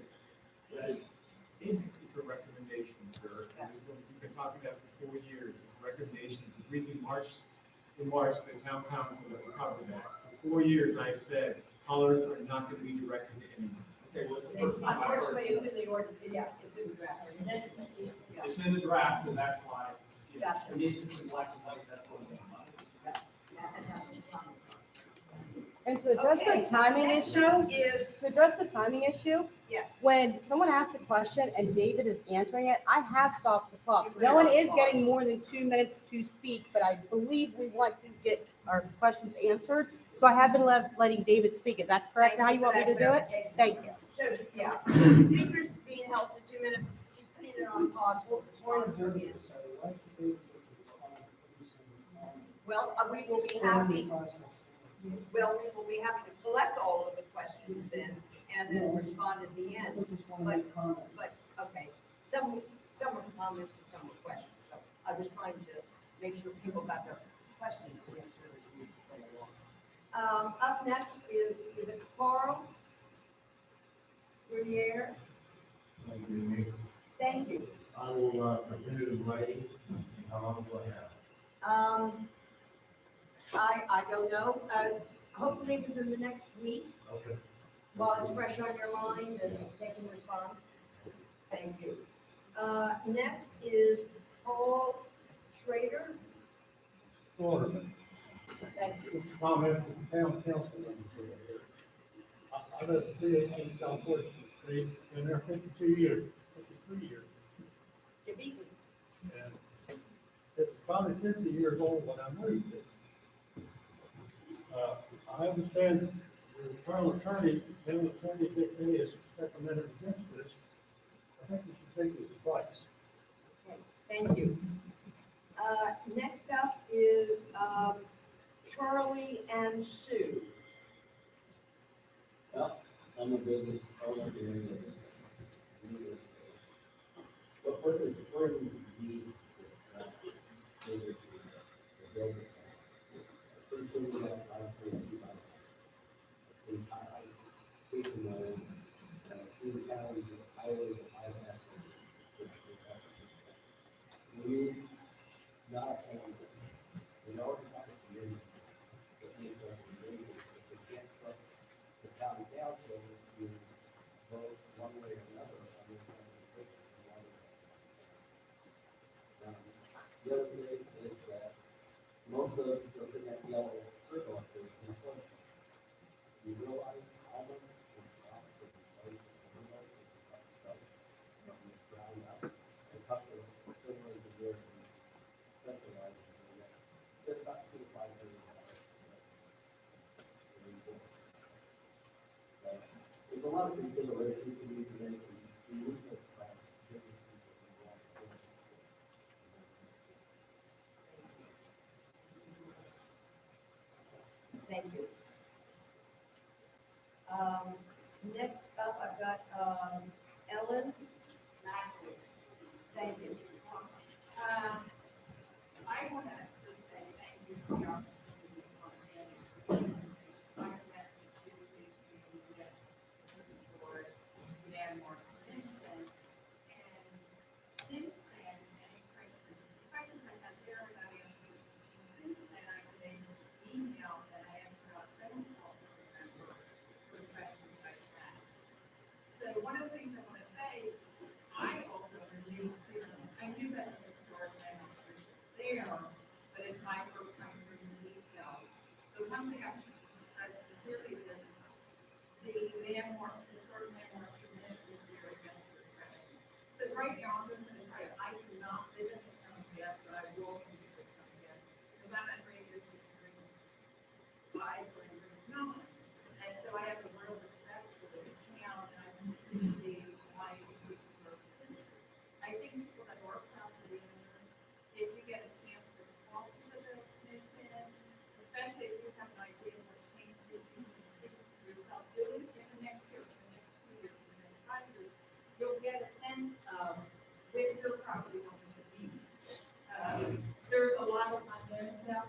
that is in. It's a recommendation, sir. We've been talking about it for 4 years. It's recommendations. In March, the town council that will cover that. For 4 years, I've said colors are not going to be directed to anyone. Okay, what's the It's, first one? unfortunately, it's in the ordinance, yeah, it's in the draft. Yeah. It's in the draft, and that's why, Gotcha. it needs to be black and white, that's what I'm And to address the timing Next issue, up is, yes, when someone asks a question and David is answering it, I have stopped the clock. So no one is getting more than 2 minutes to speak, but I believe we want to get our questions answered. So I have been letting David speak. Is that correct? How you want me to do it? Thank you. so, yeah, the speaker's being held to 2 minutes, she's putting it on pause, we'll respond to the answer. Well, we will be happy, well, we will be happy to collect all of the questions then, and then respond at the end. But, okay, some were comments and some were questions, so I was trying to make sure people got their questions answered as we go along. Up next is it Carl Grenier? Thank you. I will, continue in writing, how long do I have? I don't know, hopefully within the next week, Okay. while it's fresh on your mind and they can respond. Thank you. Next is Paul Schrader. Alderman, Thank you. comment from the town council members over here. I live at 318 South Fourth Street, been there 52 years, 53 years. And it was probably 50 years old when I moved it. I understand your town attorney, Dick Day, has recommended against this. I think you should take his advice. Okay, thank you. Next up is Charlie and Sue. Well, I'm a business owner here. But what is important to me is the building. Pretty soon we have 5.2 miles. Speaking of, Sioux County, highway, we not only, in order to have a community, that needs a community, if we can't trust the county council, you vote one way or another, I mean, the other thing is that most of the thing that yellow circle up there is employment. You realize how much is cost of employees, from the ground up, a couple of similar to where we specialize in that. It's about $2,500. There's a lot of considerations we need to make, and we need to attract different people involved. Thank you. Next up, I've got Ellen Maxley. Thank you. I want to just say thank you for your opportunity to come in. I met with you, get this board, get more attention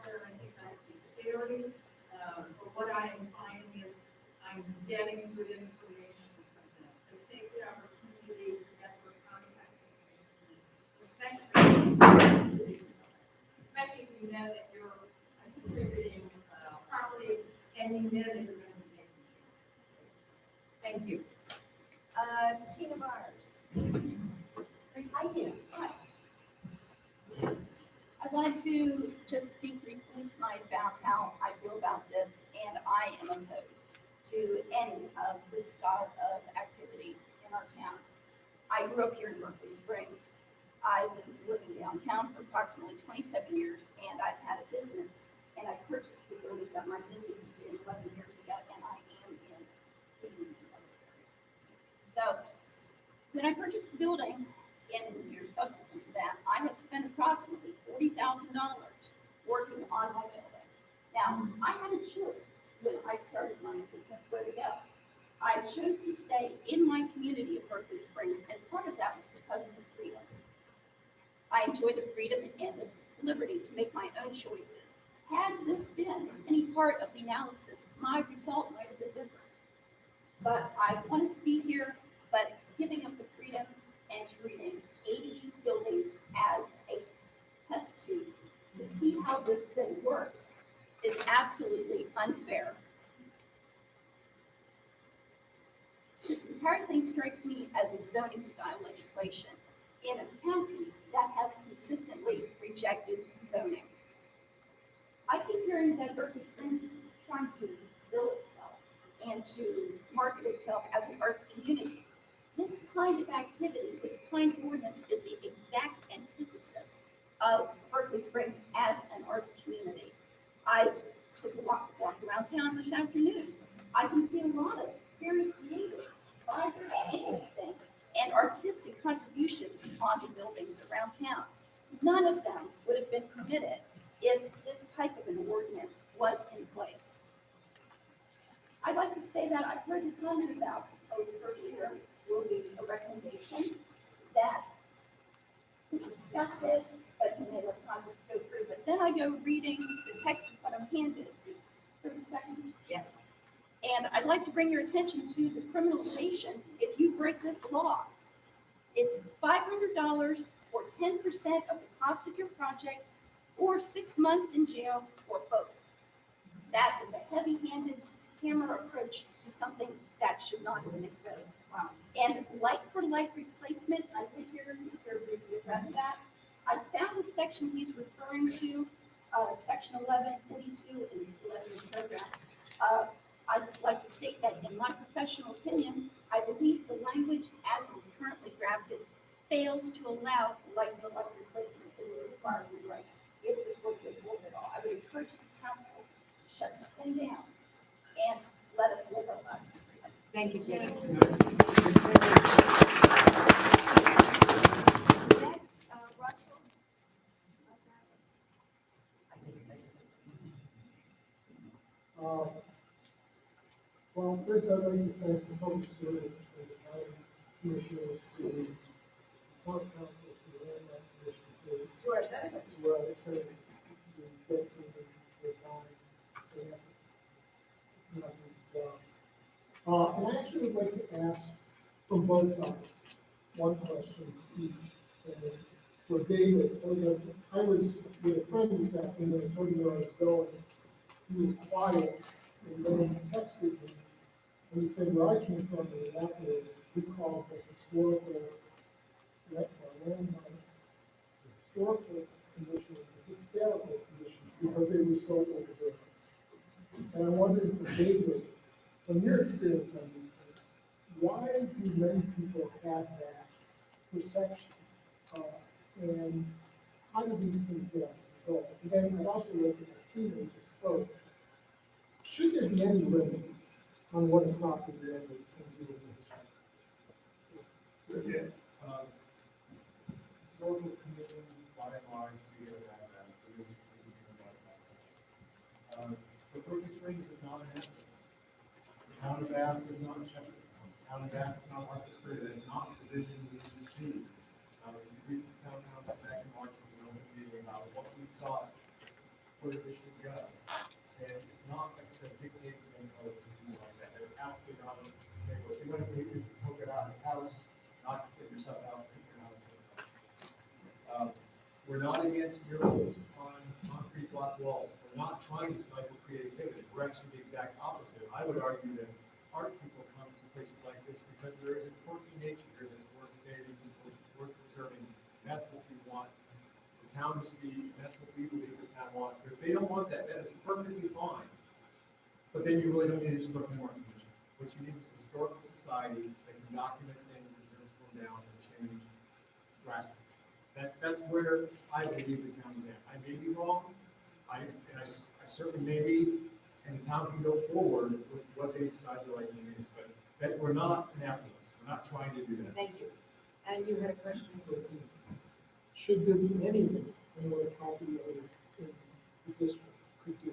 there any kind of disparities. But what I am finding is I'm getting good information from them. So take the opportunity to get their contact information, especially if you know that you're contributing properly and you know that you're going to be making changes. Thank you. Tina Myers. Hi, Tina. Hi. I wanted to just speak briefly tonight about how I feel about this, and I am opposed to any of this style of activity in our town. I grew up here in Berkeley Springs. I was living downtown for approximately 27 years, and I've had a business, and I purchased the building that my business is in 11 years ago, and I am in the So, when I purchased the building, and in the years subsequent to that, I have spent approximately $40,000 working on my building. Now, I had a choice when I started my business where to go. I chose to stay in my community of Berkeley Springs, and part of that was because of the freedom. I enjoy the freedom and the liberty to make my own choices. Had this been any part of the analysis, my result might have been different. But I wanted to be here, but giving up the freedom and treating 80 buildings as a test tube to see how this thing works is absolutely unfair. This entire thing strikes me as a zoning style legislation in a county that has consistently rejected zoning. I keep hearing that Berkeley Springs is trying to build itself and to market itself as an arts community. This kind of activity, this kind of ordinance is the exact antithesis of Berkeley Springs as an arts community. I took a walk around town this afternoon. I can see a lot of very creative, vibrant, interesting, and artistic contributions on the buildings around town. None of them would have been permitted if this type of an ordinance was in place. I'd like to say that I've heard the comment about, the first year will be a recommendation that we discuss it, but you may let projects go through. But then I go reading the text of what I'm handed. 30 seconds? Yes. And I'd like to bring your attention to the criminalization if you break this law. It's $500 or 10% of the cost of your project, or 6 months in jail, or both. That is a heavy-handed camera approach to something that should not even exist. Wow. And like-for-like replacement, I did hear Mr. Rizzi address that. I found the section he's referring to, section 1142 in his 11th program. I'd like to state that in my professional opinion, I believe the language as it is currently drafted fails to allow like-for-like replacement in the required right. If this were to avoid it all, I would encourage the council to shut this thing down and let us live our lives. Thank you, Tina. Next, Russell. Well, first I'd like to thank the public service and the county commissioners, to the park council, to the land commission, To our senator. to where they say to get to the time. And it's not an easy job. And I actually would like to ask from both sides, one question each. And for David, I was with a friend this afternoon, I told him where I was going. He was quiet, and then he texted me. And he said, where I came from in Minneapolis, we call it the historical, landmark, the historical commission, the historical commission, because they were so overburdened. And I wondered for David, from your experience on these things, why do many people have that perception? And how do these things get out of control? And then I also look at the teenagers spoke. Should there be any limit on what a property owner can do with this? So again, historical commission, by and large, we have that, it is but Berkeley Springs is not an Athens. The town of Bath is not Shepherdstown. The town of Bath is not Marcus Fredo. That's not the vision we see. If you read the town council back in March, we know what we thought where this should go. And it's not, like I said, dictated from code or anything like that. It's absolutely not saying, well, if you want to poke it out of the house, not get yourself out, keep your house. We're not against murals on concrete block walls. We're not trying to stifle creativity. We're actually the exact opposite. I would argue that art people come to places like this because there is a quirky nature here that's worth saving, worth preserving. And that's what we want the town to see, and that's what we believe the town wants. But if they don't want that, that is perfectly fine. But then you really don't need a historical more commission. What you need is a historical society that can document things as they're going down and change drastically. That's where I believe the town is at. I may be wrong, I certainly may be, and the town can go forward with what they decide the right thing is, but that, we're not Annapolis, we're not trying to do that. Thank you. And you had a question? Should there be anything in what a copy of the district could do?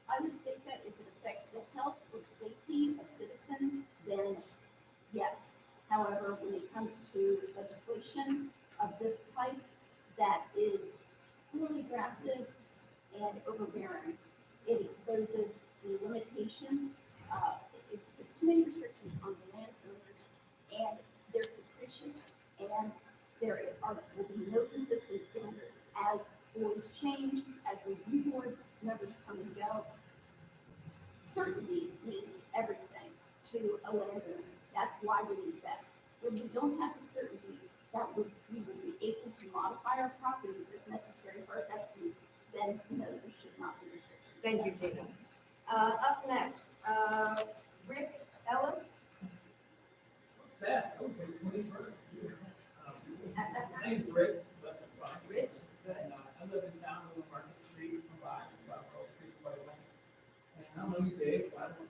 I would state that if it affects the health or safety of citizens, then yes. However, when it comes to legislation of this type that is poorly drafted and overbearing, it exposes the limitations, it puts too many restrictions on the landowners, and they're capricious, and will be no consistent standards as boards change, as review boards members come and go. Certainty means everything to a landowner. That's why we invest. When we don't have the certainty that we will be able to modify our properties as necessary for our best use, then no, there should not be restrictions. Thank you, Tina. Up next, Rick Ellis. It's fast, I would say 20 minutes. My name's Rich, but that's fine. Rich. And, I live in town on Market Street, about Grove Street, quite a way. And I don't know you, Dave, so I feel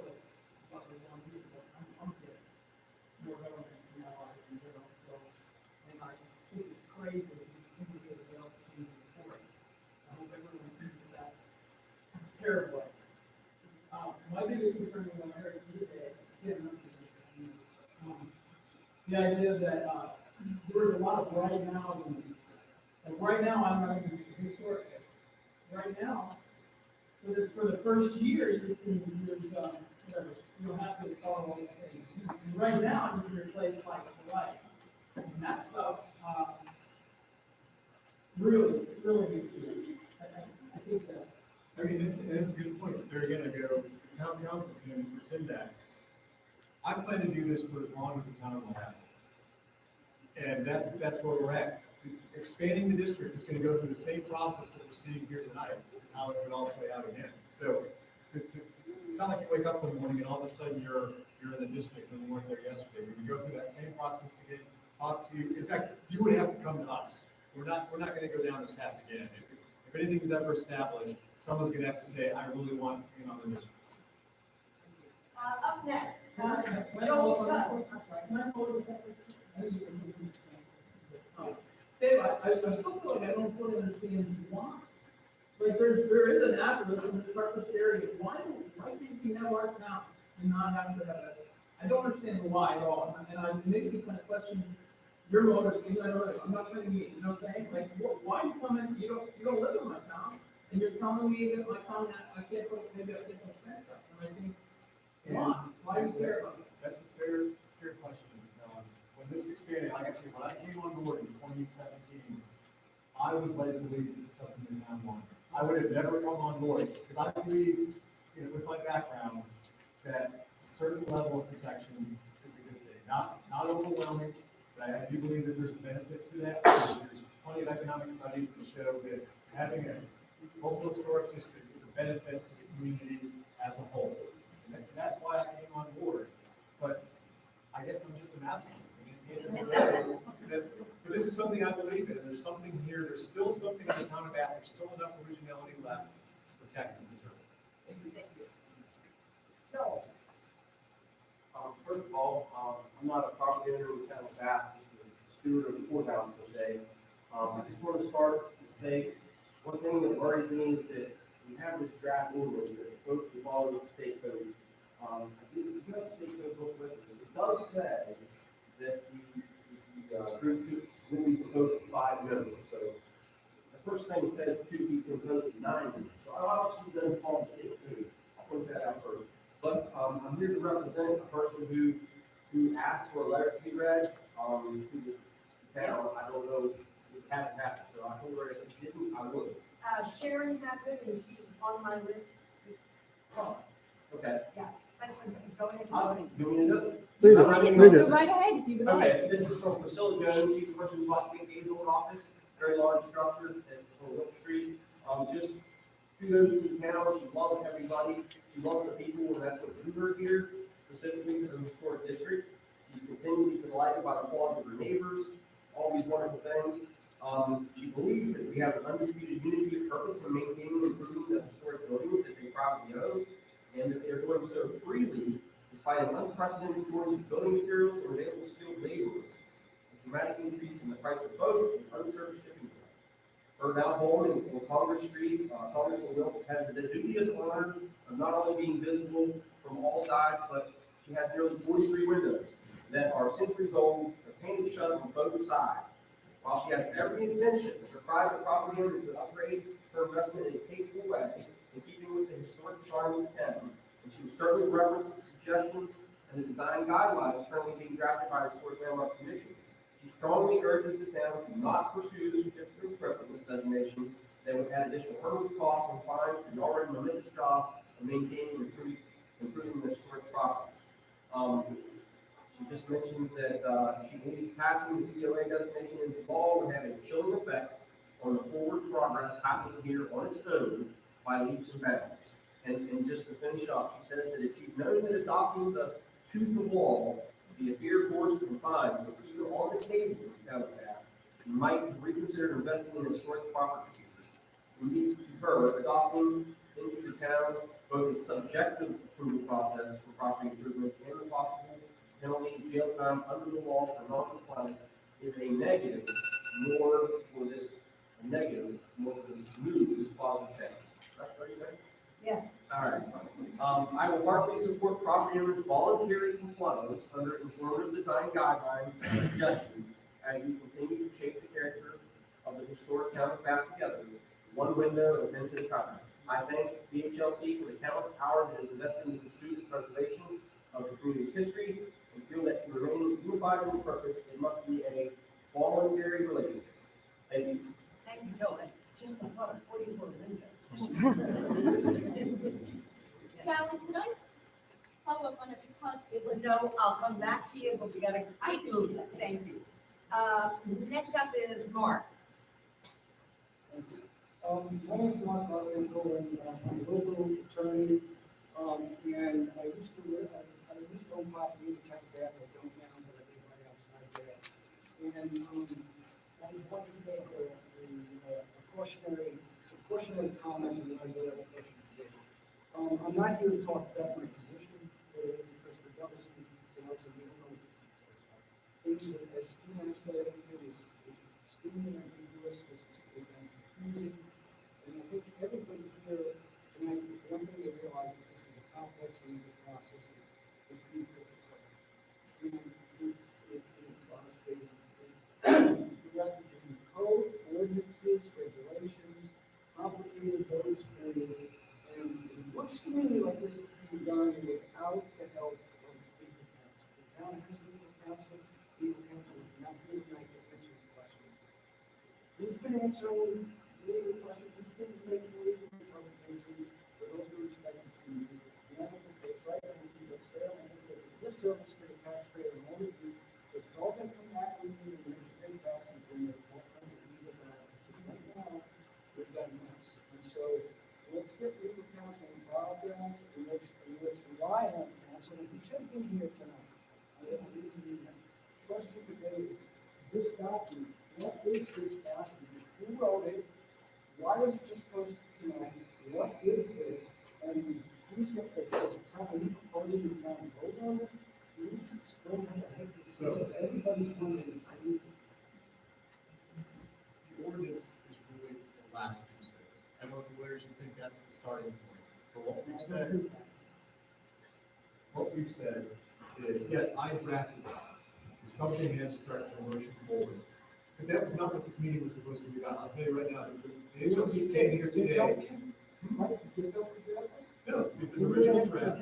like what we're doing here, but I'm just more government in my life in general, so. And I think it's crazy that we continue to develop change in the forest. I hope everyone sees that that's terrible. My biggest concern when I heard you today, the idea that, there's a lot of right now in these. And right now, I'm not even historic. Right now, for the first year, there's, whatever, you don't have to follow all the things. And right now, you can replace like for life. And that stuff, really needs to be. I think that's. I mean, that's a good point. They're gonna go, the town council can rescind that. I plan to do this for as long as the town will have it. And that's where we're at. Expanding the district is gonna go through the same process that we're seeing here tonight, how it would all play out again. So, it's not like you wake up one morning and all of a sudden you're in the district and you weren't there yesterday. We go through that same process again, talk to you. In fact, you would have to come to us. We're not gonna go down this path again. If anything's ever established, someone's gonna have to say, I really want to be on the district. Up next, Joel Tuttle. Dave, I still feel like I don't fully understand why. Like, there is an Annapolis in the surface area. Why can't we have our town and not have to? I don't understand the why at all. And it makes me kind of question your motives. Even though I'm not trying to be, you know what I'm saying? Like, why you come in? You don't live in my town, and you're telling me that my town, I can't put maybe I can't put fence up. And I think, why do you care about it? That's a fair question. When this expanded, like I said, when I came on board in 2017, I was led to believe this is something the town wanted. I would have never come on board, because I believe, with my background, that a certain level of protection is a good thing. Not overwhelming, but I do believe that there's a benefit to that. There's plenty of economic studies that show that having a local historic district is a benefit to the community as a whole. And that's why I came on board. But I guess I'm just a masochist. But this is something I believe in, and there's something here, there's still something in the town of Bath, there's still enough originality left to protect and preserve. Thank you. Joel. First of all, I'm not a property owner of the town of Bath, just a steward of the courthouse per se. I just want to start and say, one thing that worries me is that we have this draft ordinance that's supposed to follow the state code. I do have the state code book with us. It does say that the group should be proposed 5 members. So that's first thing says to be imposed at 9 units. So I obviously doesn't fall to state code. I'll point that out first. But, I'm here to represent a person who asked for a letter to be read, to the town. I don't know, it hasn't happened, so I told her if she didn't, I would. Sharon has it, and she's on my list. Oh, okay. Yeah, but go ahead. Awesome. You want me to do it? Read it. I'm ready. Read it. Go right ahead if you would like. Okay, this is from Priscilla Jones, she's the person who bought King Dave's old office, very large structure, it's on Wilk Street. Just kudos to the town, she loves everybody, she loves the people, and that's what drew her here, specifically for the historic district. She's continually delighted by the quality of her neighbors, all these wonderful things. She believes that we have an undisputed unity of purpose in maintaining and improving the historic buildings that they proudly own, and that they're doing so freely despite an unprecedented shortage of building materials and available skilled laborers, a dramatic increase in the price of both and uncertain shipping rates. Her now home on Congress Street, Congress and Wilkes, has the dubious honor of not only being visible from all sides, but she has nearly 43 windows that are centuries old, they're painted shut on both sides. While she has every intention to surprise the property owner to upgrade her investment in a tasteful way, in keeping with the historic charm of the town, and she will certainly reference the suggestions and the design guidelines currently being drafted by the Historic Landmark Commission. She strongly urges the town to not pursue the certificate of appropriateness designation that would add additional hurdles, costs, and fines to the already momentous job of maintaining and improving the historic properties. She just mentions that she believes passing the COA designation into law would have a chilling effect on the forward progress happening here on its own by leaps and bounds. And just to finish off, she says that if she'd known that adopting the tooth of law, the fear, force, and fines was even on the table for the town of Bath, she might reconsider investing in historic property. We need to her adopting into the town both a subjective approval process for property improvements and the possible penalty, jail time under the law for non-compliance is a negative more for this move this positive change. Right, what do you think? Yes. All right. I will heartily support property owners' voluntary compliance under informative design guidelines and suggestions as we continue to shape the character of the historic town of Bath together, one window and fence at a time. I thank BHLC for the countless hours it has invested in the pursuit and preservation of the community's history, and feel that to remain unified in its purpose, it must be a voluntary relationship. Thank you. Thank you, Joe. And just the thought of 44 windows. Sally, could I follow up on it because it was. No, I'll come back to you, but we gotta keep moving. Thank you. Next up is Mark. My name is Mark Barbarenko, and I'm a local attorney, and I used to own property in the town of Bath. I don't now, but I live right outside there. And I just wanted to make a cautionary comments, and then I go to the question today. I'm not here to talk about my position today, because the government tonight, so we don't know. Things that, as Tina said, it is extremely ambiguous, it's confusing. And I think everybody here tonight, one thing they realize that this is a complex legal process that is being put in place. And the rest of the code, ordinances, regulations, complicated those things. And it looks to me like this is being done without the help of legal counsel. The town has legal counsel is not here tonight to answer the questions. Who's been answering legal questions? Who's been making legal interpretations? With all due respect to you, and I don't think that's right. I don't think that's fair. I think it's a disservice to the taxpayer and all of you. It's all going to come back with you and make big taxes when you're walking the legal grounds. Right now, we've got a mess. And so let's get legal counsel involved in us, and let's rely on counsel. And he should be here tonight. I don't believe in that. Question for David. This document, what is this document? Who wrote it? Why was it just posted tonight? What is this? And who's going to tell me proposing the town vote on this? You just don't have a head to say. Everybody's wondering. The ordinance is really the last piece of this. Everyone's lawyers, you think that's the starting point. For what we've said is, yes, I drafted that. Something had to start the motion forward. But that was not what this meeting was supposed to be about. I'll tell you right now, the HLC came here today. No, it's an original draft.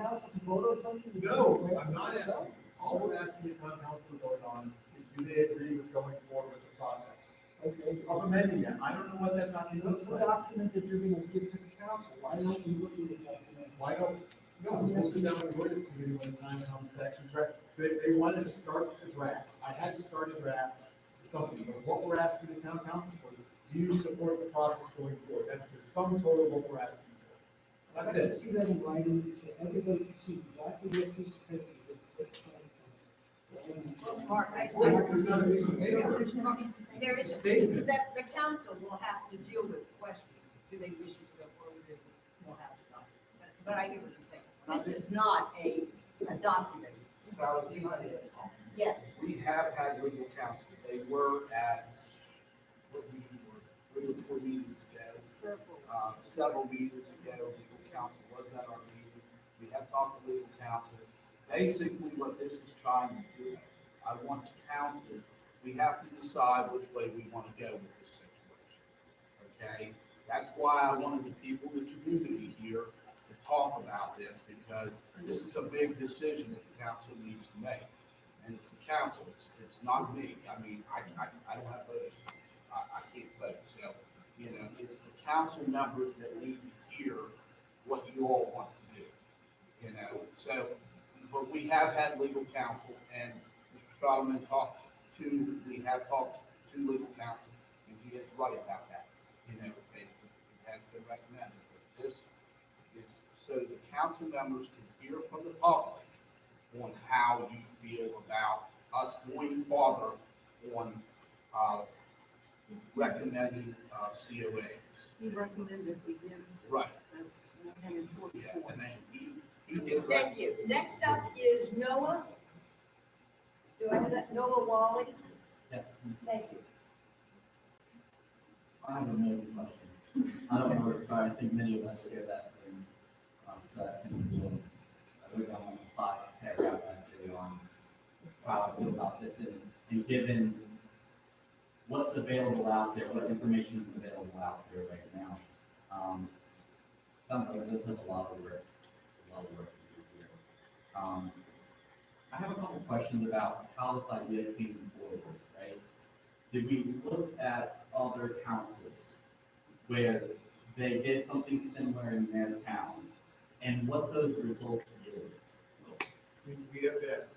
No, I'm not asking. All we're asking the town council to vote on is do they agree with going forward with the process? Okay. Of amending it. I don't know what that document What's looks the like. document that you're gonna give to the council? Why don't you look at the document? Why don't, no, we're supposed to sit down with the ordinance committee when the time comes to actually draft. They wanted to start a draft. I had to start a draft for something, but what we're asking the town council for, do you support the process going forward? That's the sum total of what we're asking for. That's I'd like to it. see that in writing, so everybody can see exactly what piece of paper that's Mark, There's not a piece of paper. there It's is, a statement. that the council will have to deal with the question, do they wish to go forward, or will have to document. But I hear what you're saying. This is not a document. Sally, Yes. we have had legal counsel. They were at, what meeting were, 3 or 4 meetings ago. Several meetings ago, legal counsel was at our meeting. We have talked to legal counsel. Basically, what this is trying to do, I want the council, we have to decide which way we want to go with this situation. Okay? That's why I wanted the people in the community here to talk about this, because this is a big decision that the council needs to make. And it's the council, it's not me. I mean, I don't have votes. I can't vote. So, you know, it's the council members that need to hear what you all want to do. You know, so, but we have had legal counsel, and Mr. Solomon we have talked to legal counsel, and he is right about that. You know, it has been recommended, but this is so the council members can hear from the public on how you feel about us going farther on, recommending, COAs. He recommended against it. Right. That's an important Yeah, point. and then he did. Thank you. Next up is Noah. Do I have that? Noah Wally? Yeah. Thank you. I have a million questions. I don't know, sorry, I think many of us will hear that same, that same deal. I really don't want to apply paragraph essay on how I feel about this and given what's available out there, what information is available out there right now. Sounds like this is a lot of work to do here. I have a couple questions about how this idea came forward, right? Did we look at other councils where they did something similar in their town and what those results yielded? We have that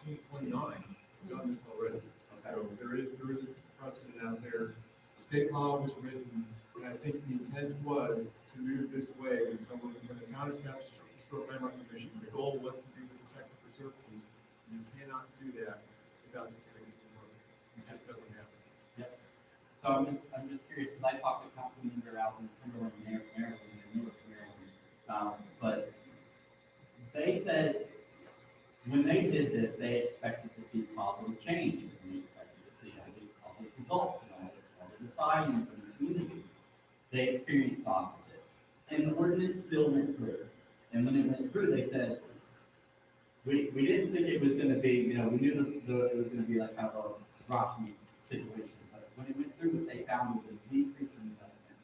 1629, we've done this already. So there is a precedent out there. State law was written, and I think the intent was to move this way when the town established a historic landmark commission, the goal was to do the protect and preserve piece. You cannot do that without declaring it work. It just doesn't happen. Yep. So I'm just curious, because I talked to councilmen that are out in Cumberland, Maryland, and Newark, Maryland, but they said when they did this, they expected to see positive change, and they expected to see positive results and positive buy-in from the community. They experienced the opposite, and the ordinance still went through. And when it went through, they said, we didn't think it was going to be, we knew it was going to be like kind of a rocky situation, but when it went through, what they found was a decrease in investment.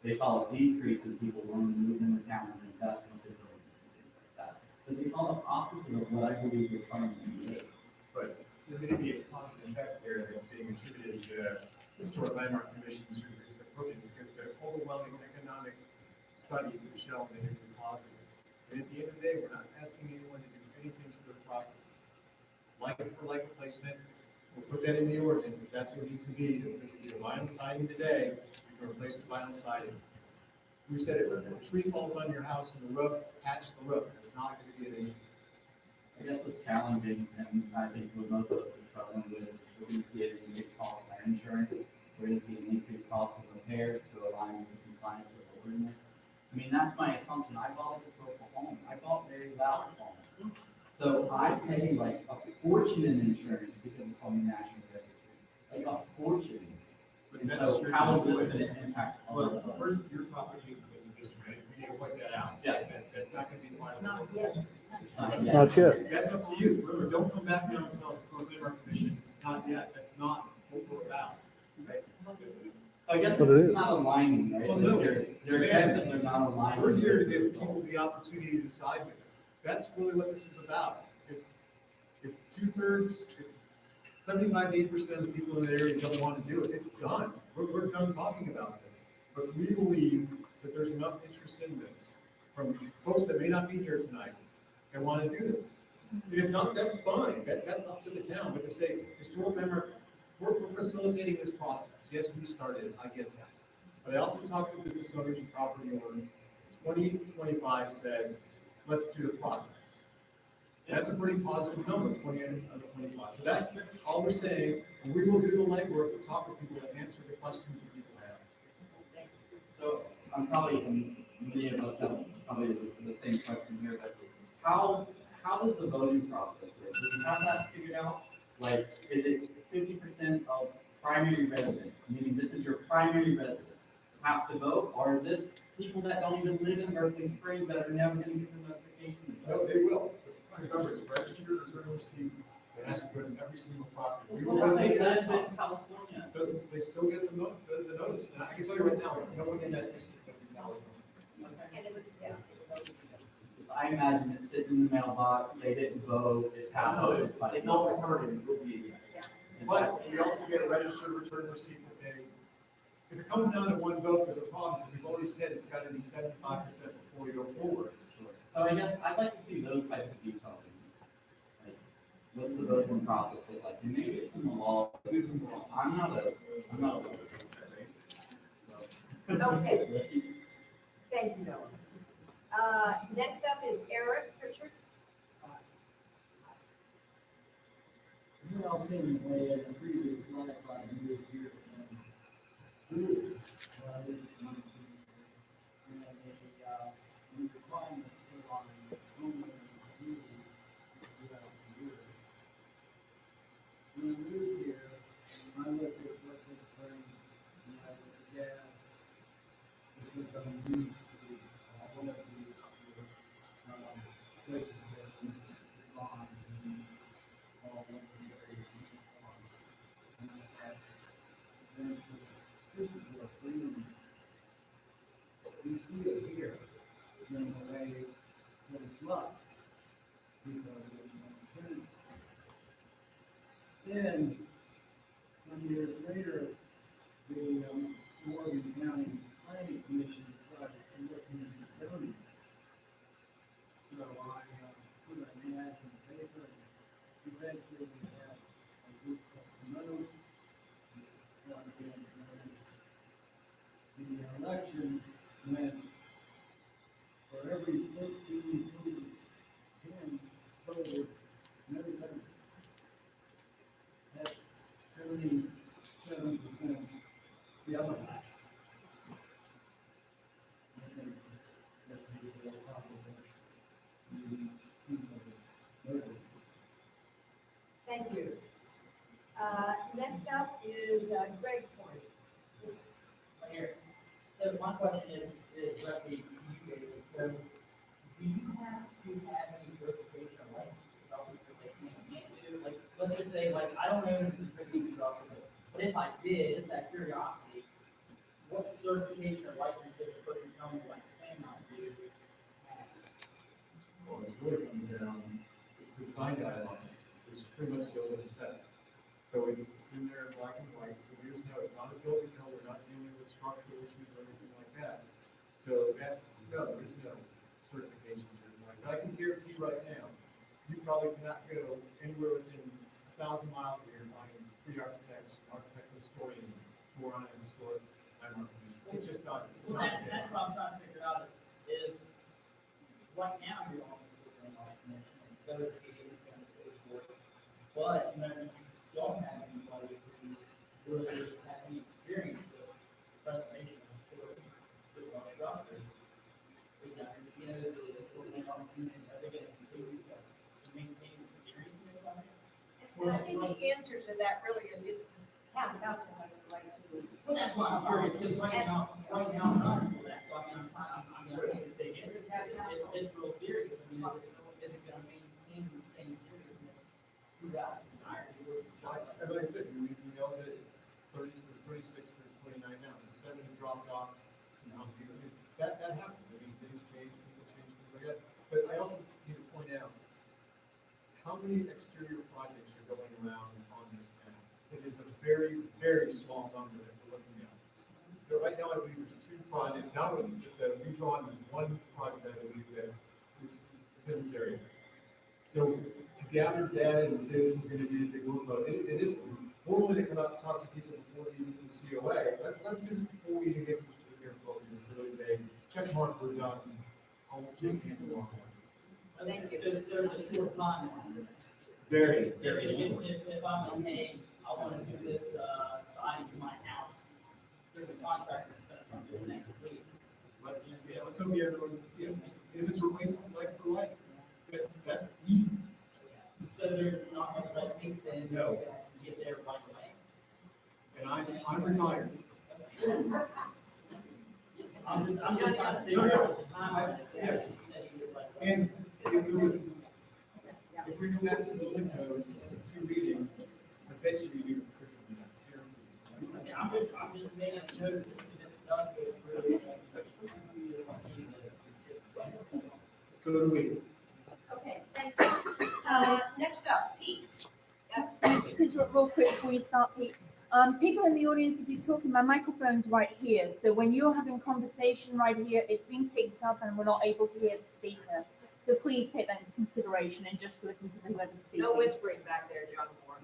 They saw a decrease in people wanting to move in the town and invest in buildings and things like that. So they saw the opposite of what I believe we're trying to do. But there may be a positive effect there that's being attributed to historic landmark commissions or approaches because the overwhelming economic studies have shown that it was positive. And at the end of the day, we're not asking anyone to do anything to their property. Like it for like replacement, we'll put that in the ordinance if that's what it needs to be. It says if you do vinyl siding today, you can replace the vinyl siding. We said it, if a tree falls on your house and the roof, patch the roof. It's not going to be an issue. I guess what's challenging, and I think what most of us are struggling with, is we're going to see an increased cost of land insurance. We're going to see an increased cost of repairs to align with the compliance with the ordinance. I mean, that's my assumption. I bought a historical home. I bought very loud home. So I pay like a fortune in insurance because it's on the national registry. Like a fortune. And so how is this going to impact all of us? Well, first, your property is in the district, right? We need to point that out. Yeah. That's not going to be final. Not yet. Not yet. That's up to you. Remember, don't come back now and tell us, go to our commission, not yet. That's not what we're about, right? So I guess But it's it just is. not aligning, right? Well, no. They're exempt, they're not aligning. We're here to give people the opportunity to decide this. That's really what this is about. If 2/3, if 75, 80% of the people in the area don't want to do it, it's done. We're done talking about this. But we believe that there's enough interest in this from folks that may not be here tonight and want to do this. And if not, that's fine. That's up to the town. But to say, historic member, we're facilitating this process. Yes, we started, I get that. But I also talked to business owners and property owners. 2025 said, let's do the process. And that's a pretty positive number, 20 out of 25. So that's all we're saying, and we will do the legwork to talk with people and answer the questions that people have. So I'm probably, and many of us have probably the same question here, but how does the voting process work? Do you have that figured out? Like, is it 50% of primary residents, meaning this is your primary residence, have to vote, or is this people that don't even live in Berkeley Springs that are never gonna get the notification? No, they will. Remember, it's registered, return receipt, it has to go to every single property. We will Well, make that that's in California. Doesn't, they still get the notice. And I can tell you right now, no one in that district will be eligible. I imagine it's sitting in the mailbox, they didn't vote, it passed. They don't return it, it will be. But we also get a registered return receipt that they, if it comes down to one vote, there's a problem, because we've already said it's gotta be 75% before we go forward. So I guess I'd like to see those types of details. Like, what's the voting process look like? And maybe it's in the law, who's involved? I'm not a voter. Okay. Thank you, Noah. Next up is Eric Pritchard. You all seen the way in the previous life I lived here and grew. I lived in and the requirements put on homeowner community throughout the year. When I moved here, I looked at what this brings, and I looked at gas, because I'm used to, I want to use places that it's on, and all of the areas it's on. And I thought, eventually, this is where freedom, you see it here, in the way that it's like, because it's an opportunity. Then, some years later, the Morgan County Planning Commission decided to look into zoning. So I put an ad in the paper, and eventually we had a group called Promote, which fought against zoning. The election went for every 15 who 10 voted, no zoning. That's 77% the other half. I think that would be a problem that you see of the voter. Thank you. Next up is Greg Point. Right here. So my question is roughly you, David. So do you have to have any certification or license to develop that they can't do? Like, let's just say, like, I don't know if it's going to be developed, but if I did, just out of curiosity, what certification or license does the person tell me like can not do? Well, it's really coming down, it's the design guidelines, which is pretty much building specs. So it's in there in black and white, so there's no, it's not a building code, we're not dealing with structural issues or anything like that. So that's, no, there's no certification or anything like that. I can guarantee right now, you probably cannot go anywhere within 1,000 miles of here and find three architects, architectural historians who are on a historic landmark commission. It's just not. It's Well, not that's what I'm trying to figure out is right now you're on the landmarks commission, and so is Steve, and so forth. But, you know, you don't have anybody who really has any experience with preservation of historic structures. Is that, you know, is it sort of landmarks commission, are they gonna continue to maintain the seriousness of it? And I think the answer to that really is it's town council has the right to. Well, that's why I'm curious, because right now, I'm not for that, so I mean, I'm really a big interest, it's real serious, I mean, is it gonna maintain the same seriousness throughout its entirety? Like I said, we know that that happens. I mean, things change, people change, things like that. But I also need to point out, how many exterior projects are going around on this town? It is a very, very small number that we're looking at. So right now, I believe there's 2 projects, not only that we've drawn, there's 1 project I believe that is in this area. So to gather data and say this is gonna be a big workload, it is, normally they come out and talk to people before they even do the COA. Let's do this before we even get to the air quality. This is a check mark, we're done. I'll take hands along. Thank you. So there's a short timeline. Very, If, very if, short. if I'm like, hey, I wanna do this, siding for my house, there's a contractor that's gonna come do it next week. But, yeah, let's hope everyone, yes, if it's replacement like for like, that's easy. So there's not much red tape then, No. to get there right away. And I'm retired. I'm just trying to figure out the timeline. Yes. And if it was, if we do that to the windows, 2 meetings, I bet you we do it quicker than that. Okay, I'm just making a note that if it does go through. So do we. Okay, thank you. Next up, Pete. Yep. Can I just interrupt real quick before you start, Pete? People in the audience, if you're talking, my microphone's right here. So when you're having a conversation right here, it's being picked up and we're not able to hear the speaker. So please take that into consideration and just listen to whoever's speaking. No whispering back there, John Moore.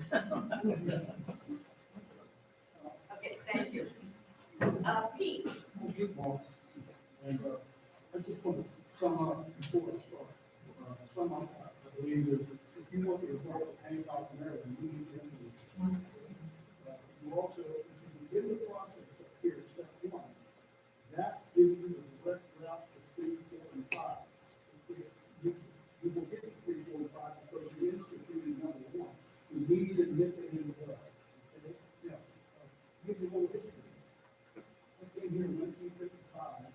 Okay, thank you. Pete. And, I just want to sum up before I start. I believe that if you want the results of Hancock and Maryland, you need to implement. You also, if you begin the process up here, step 1, that gives you the direct route to 3, 4, and 5. You will get to 3, 4, and 5 because you instituted number 1. You need to nip it in the bud. Okay? Now, give you a little history. I came here in 1955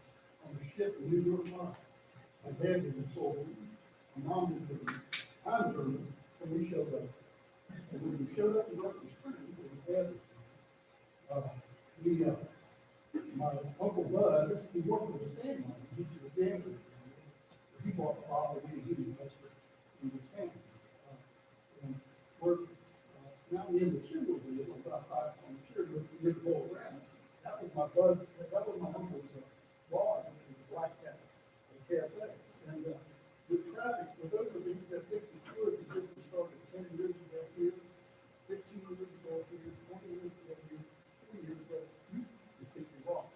on a ship in New York Harbor. My dad was in Seoul. My mom was in I'm German, and we showed up. And when we showed up in Berkeley Springs, it was bad. My Uncle Bud, he worked with the sand mine, he was a damper. He bought property and he invested in the sand. And we're, now we're in the material deal, about 5 on material, we did go around. That was my bud, that was my uncle's lodge, which was a black cat, a cafe. And the traffic, for those of you that think the tourism business started 10 years ago here, 15 years ago here, 20 years ago here, 20 years ago, you think you're lost.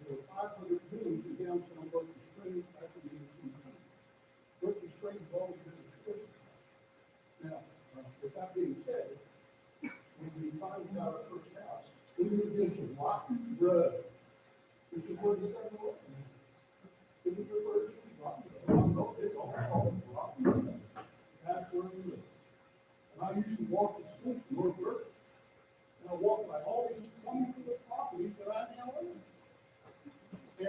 There were 500 homes in downtown Berkeley Springs back in the 1800s. Berkeley Springs has always been a tourism hub. Now, with that being said, when we finally got our first house, we moved into Rocky Road, which is where the 7-Eleven is. It was referred to as Rocky Road. It's all called Rocky Road. That's where we live. And I used to walk to school from North Berkeley. And I walked by all these wonderful properties that I now own. And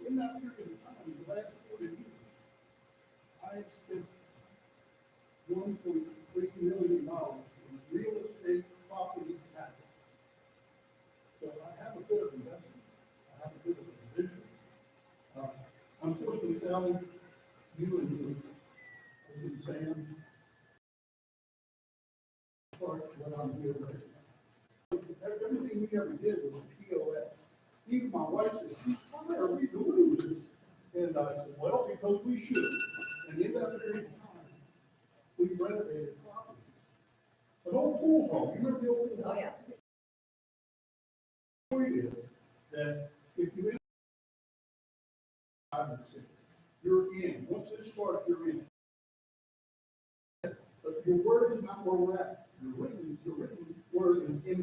in that period of time, the last 40 years, I have spent $1.3 million in real estate property taxes. So I have a bit of investment. I have a bit of a vision. Unfortunately, Sally, you and you, as in Sam, part what I'm doing right now. Everything we ever did was a POS. Even my wife says, why are we doing this? And I said, well, because we should. And in that period of time, we renovated properties. An old pool hall, you remember the old pool hall? Oh, yeah. The point is that if you enter 5 and 6, you're in. Once this starts, you're in. But your word is not where we're at. Your written word is in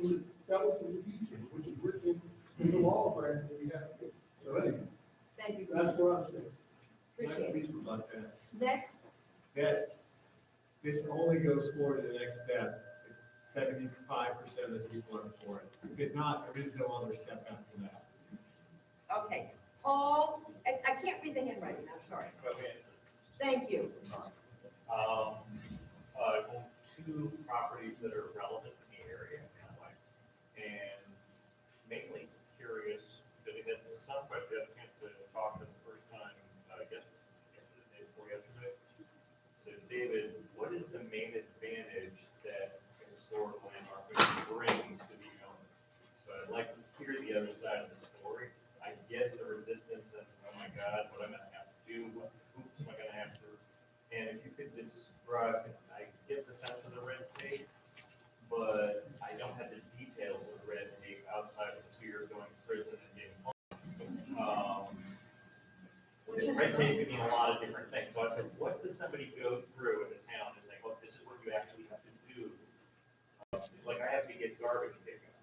the that was in the detail, which is written in the law grant that we have. So anyway, Thank you. that's where I stand. Appreciate it. Please about that. Next, That this only goes forward to the next step if 75% of the people are for it. If not, there is no other step after that. okay, Paul, I can't read the handwriting, I'm sorry. Thank you. Two properties that are relevant to the area, kind of like, and mainly curious, because it's some question, I had a chance to talk for the first time, I guess, yesterday, day before yesterday. So David, what is the main advantage that historic landmark brings to the owner? So I'd like to hear the other side of the story. I get the resistance and, oh my God, what I'm gonna have to do, what hoops am I gonna have to? And if you could describe, I get the sense of the red tape, but I don't have the details of the red tape outside of the fear of going to prison and getting harmed. Red tape can mean a lot of different things. So I said, what does somebody go through in the town and say, well, this is what you actually have to do? It's like I have to get garbage picked up.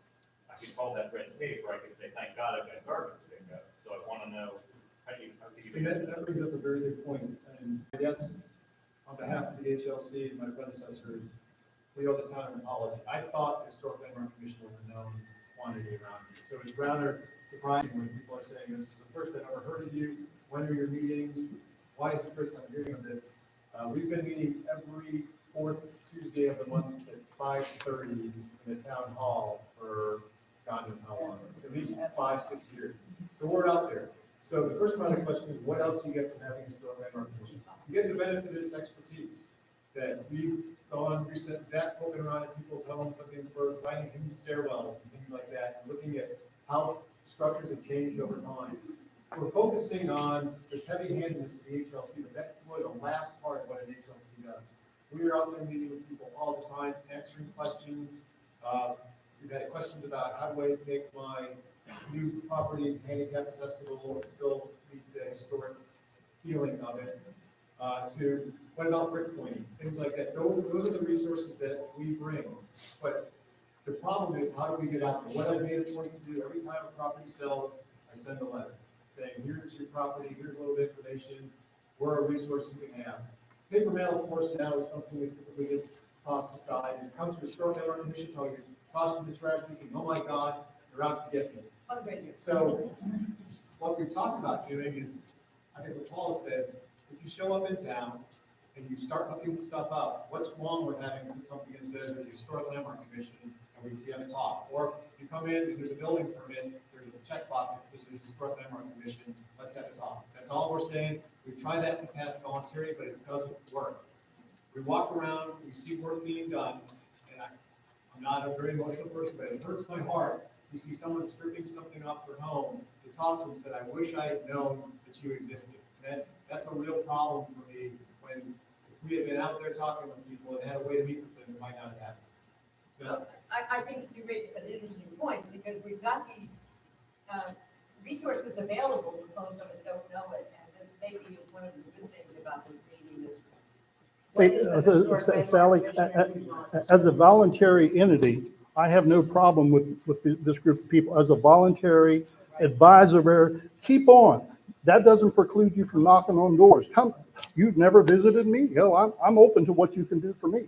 I could call that red tape, or I could say, thank God I've got garbage picked up. So I want to know, how do you And that brings up a very good point. And I guess on behalf of the HLC, my predecessor, we owe the town an apology. I thought the Historic Landmark Commission was a known quantity around here. So it's rather surprising when people are saying, this is the first I've ever heard of you. When are your meetings? Why is it the first I'm hearing of this? We've been meeting every fourth Tuesday of the month at 5:30 in the town hall for God knows how long, at least 5-6 years. So we're out there. So the first part of the question is, what else do you get from having a Historic Landmark Commission? You get the benefit of this expertise that we've gone, Zach poking around at people's homes, looking for finding hidden stairwells and things like that, and looking at how structures have changed over time. We're focusing on this heavy-handedness of the HLC, but that's really the last part of what an HLC does. We are out there meeting with people all the time, answering questions. We've had questions about how do I make my new property handicap accessible and still meet the historic feeling of it. To what about brick pointing, things like that. Those are the resources that we bring. But the problem is, how do we get out there? What I've made a point to do every time a property sells, I send a letter saying, here's your property, here's a little bit of information, we're a resource you can have. Paper mail, of course, now is something that typically gets tossed aside. And it comes from the Historic Landmark Commission telling you, it's tossed in the trash, thinking, oh my God, they're out to get me. So what we've talked about doing is, I think what Paul said, if you show up in town and you start looking stuff up, what's wrong with having something that says there's a Historic Landmark Commission and we can be on the top? Or if you come in and there's a building permit, there's a checkbox that says there's a Historic Landmark Commission, let's have a talk. That's all we're saying. We've tried that in the past voluntary, but it doesn't work. We walk around, we see work being done, and I'm not a very emotional person, but it hurts my heart to see someone stripping something off their home, to talk to them and said, I wish I had known that you existed. And that's a real problem for me when if we had been out there talking with people and had a way to meet with them, it might not have happened. So, I think you raised an interesting point, because we've got these resources available, but most of us don't know it, and this maybe is one of the good things about this meeting is. what Hey, is an historic landmark Sally, commission? as a voluntary entity, I have no problem with this group of people. As a voluntary advisor, keep on. That doesn't preclude you from knocking on doors. Come, you've never visited me. Hell, I'm open to what you can do for me.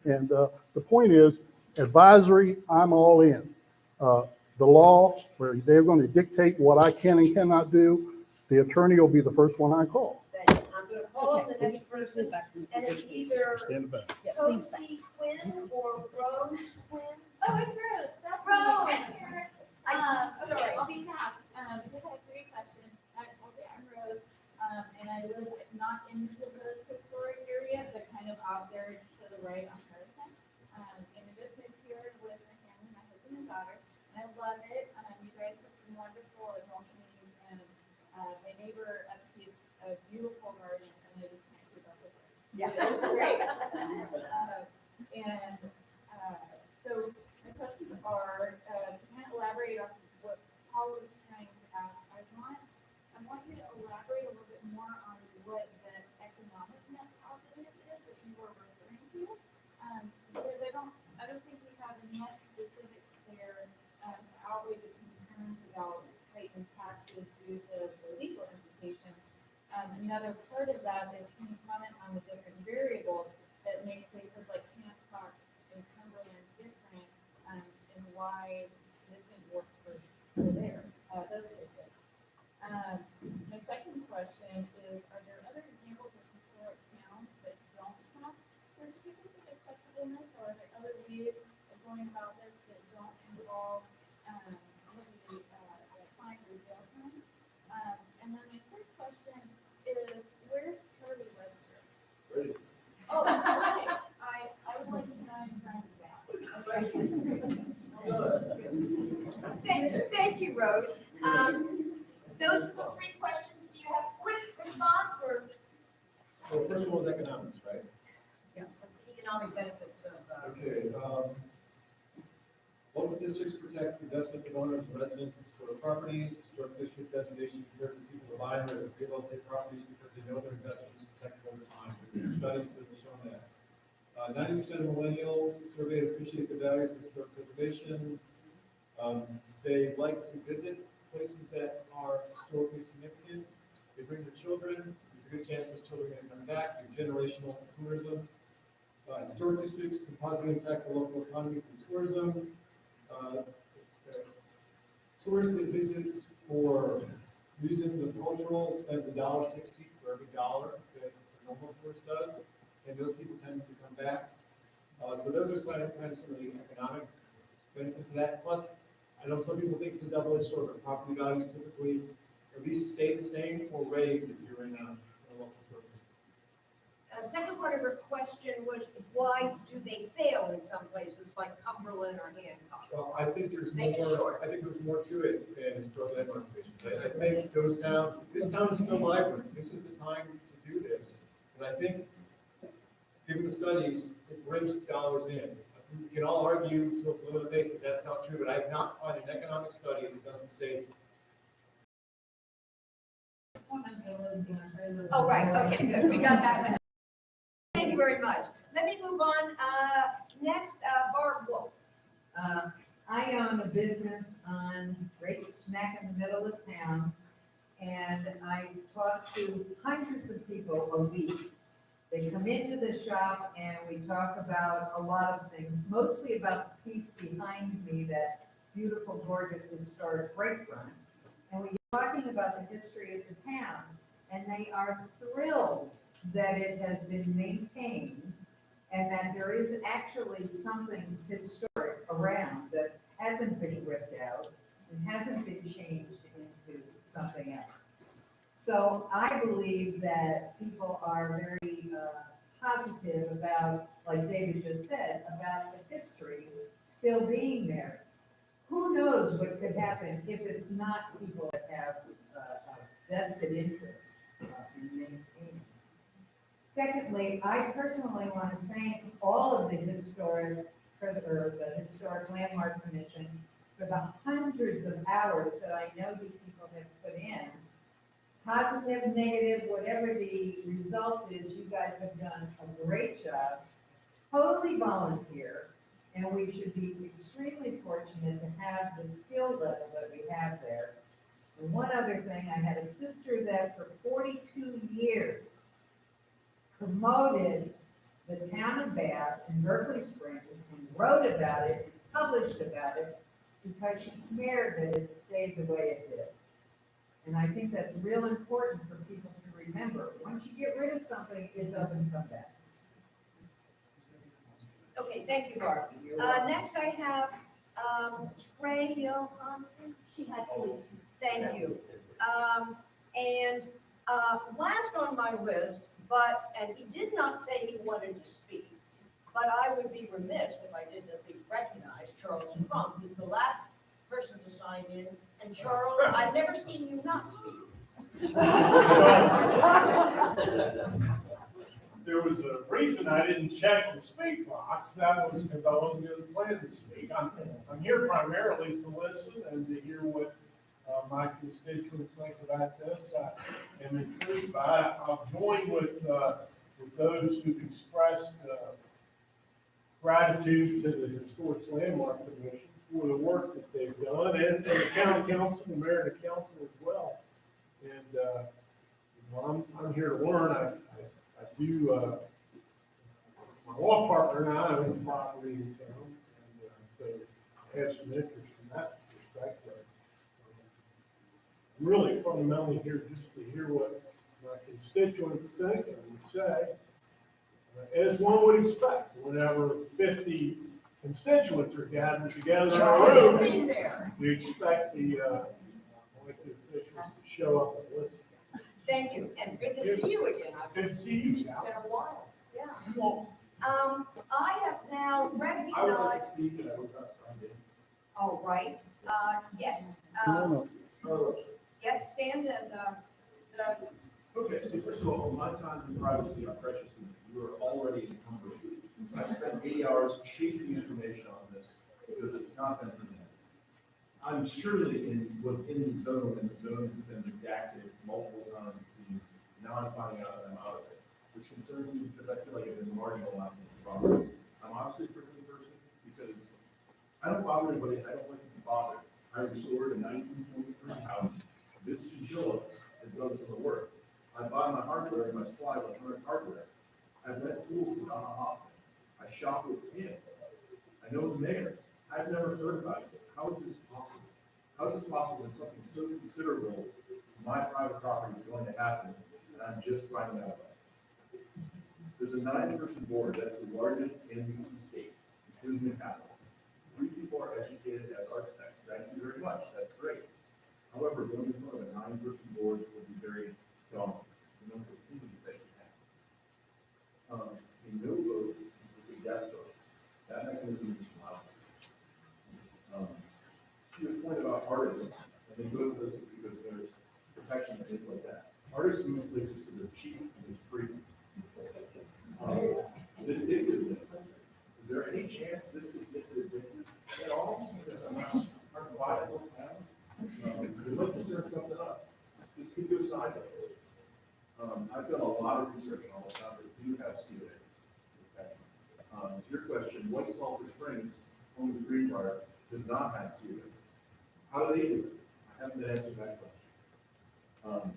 And the point is, advisory, I'm all in. The law, where they're going to dictate what I can and cannot do, the attorney will be the first one I call. I'm going to call on the next person, and it's either Stand back. Toasty Quinn or Rose Quinn. Oh, it's Rose. That's Rose. me. Okay, Sorry. I'll be fast, because I have 3 questions. I'm Rose, and I live not in the historic area, but kind of out there to the right on Harrison. And I just moved here with my family, my husband and daughter, and I love it. You guys have been wonderful at welcoming me, and my neighbor upkeeps a beautiful garden, and I just can't keep up with it. Yeah. It's great. So my questions are, to kind of elaborate on what Paul was trying to ask, I want you to elaborate a little bit more on what the economic net positive is that you were referring to. Because I don't think we have enough specifics there to outweigh the concerns about heightened taxes due to the legal implications. Another part of that is, can you comment on the different variables that make places like Hancock and Cumberland different, and why this didn't work for there, those places. My second question is, are there other examples of historic towns that don't have certificates of acceptableness, or are there other ways of going about this that don't involve the fine retail term? those are the three questions. Do you have quick response or? Well, first one was economics, right? Yeah, what's the economic benefits of, Okay, local districts protect investments of owners and residents of historic properties. Historic district designation encourages people to buy and rehabilitate properties because they know their investments protected over time. There's studies that have shown that. 90% of millennials surveyed appreciate the values of historic preservation. They like to visit places that are historically significant. They bring their children. There's a good chance those children are going to come back. Through generational tourism. Historic districts can positively impact the local economy through tourism. Tourist that visits for reasons of cultural spends $1.60 for every dollar that a normal tourist does, and those people tend to come back. So those are kind of some of the economic benefits of that. Plus, I know some people think it's a double-edged sword, but property values typically at least stay the same or raise if you're in a local store. second part of her question was, why do they fail in some places like Cumberland or Hancock? Well, I think there's Make it more, short. I think there's more to it than historic landmark commissions. I think this town is still vibrant. This is the time to do this. And I think, given the studies, it brings dollars in. We can all argue till blue in the face that that's not true, but I have not found an economic study that doesn't say. Oh, right, okay, good, we got that one. Thank you very much. Let me move on, next, Barb Wolf. I own a business on right smack in the middle of town, and I talk to hundreds of people a week. They come into the shop and we talk about a lot of things, mostly about the piece behind me, that beautiful, gorgeous historic breakfront. And we are talking about the history of the town, and they are thrilled that it has been maintained and that there is actually something historic around that hasn't been ripped out and hasn't been changed into something else. So I believe that people are very positive about, like David just said, about the history still being there. Who knows what could happen if it's not people that have a vested interest in maintaining. Secondly, I personally want to thank all of the historic landmark commission for the hundreds of hours that I know you people have put in. Positive, negative, whatever the result is, you guys have done a great job, totally volunteer, and we should be extremely fortunate to have the skill level that we have there. And one other thing, I had a sister that for 42 years promoted the town of Bath in Berkeley Springs and wrote about it, published about it, because she cared that it stayed the way it did. And I think that's real important for people to remember. Once you get rid of something, it doesn't come back. Okay, thank you, Barb. Next I have, Trey Johansson. She had to leave. Thank you. Last on my list, and he did not say he wanted to speak, but I would be remiss if I didn't at least recognize Charles Trump, who's the last person to sign in. And Charles, I've never seen you not speak. There was a reason I didn't check the speak box. That was because I wasn't going to plan to speak. I'm here primarily to listen and to hear what my constituents think about this. I am intrigued by it. I'll join with those who've expressed gratitude to the Historic Landmark Commission for the work that they've done, and the town council, the mayor and the council as well. And I'm here to learn. I do, my law partner and I own property in town, and so I have some interest in that perspective. I'm really fundamentally here just to hear what my constituents think and say, as one would expect whenever 50 constituents are gathered together in a room. We expect the elected officials to show up and listen. Thank you, and good to see you again. Good to see you, Sal. It's been a while, yeah. I have now I would like to recognized, speak, and I was not signed in. oh, right, yes. No. Yes, stand and, Okay, so first of all, my time and privacy are precious to me. You are already encumbered. I've spent 80 hours chasing information on this because it's not been presented. I'm surely was in the zone, and the zone has been redacted multiple times, it seems. Now I'm finding out that I'm out of it, which concerns me because I feel like I've been marginalized in this process. I'm obviously a privileged person because I don't bother anybody. I don't like to be bothered. I restored a 1923 house. This chinchilla has done some of the work. I buy my hardware and my supply with Hunter's Hardware. I rent tools to Donna Hoffman. I shop with him. I know the mayor. I've never heard about it. How is this possible? How is this possible when something so considerable to my private property is going to happen and I'm just finding out about it? There's a 9-person board. That's the largest in the state, including the capital. 3 people are educated as architects. Thank you very much. That's great. However, going in front of a 9-person board will be very daunting. The number of communities that you have. A no vote is a yes vote. That mechanism is allowed. To your point about artists, and they go to places because there's protection and things like that. Artists move to places because it's cheap and it's free. The addictiveness, is there any chance this could get addictive at all? Because I'm not our viable town. We'd like to stir something up. This could go sideways. I've done a lot of research on all the towns that do have COAs. Okay. To your question, White Sulphur Springs, home of Greenbrier, does not have COAs. How do they do it? I haven't been answered that question.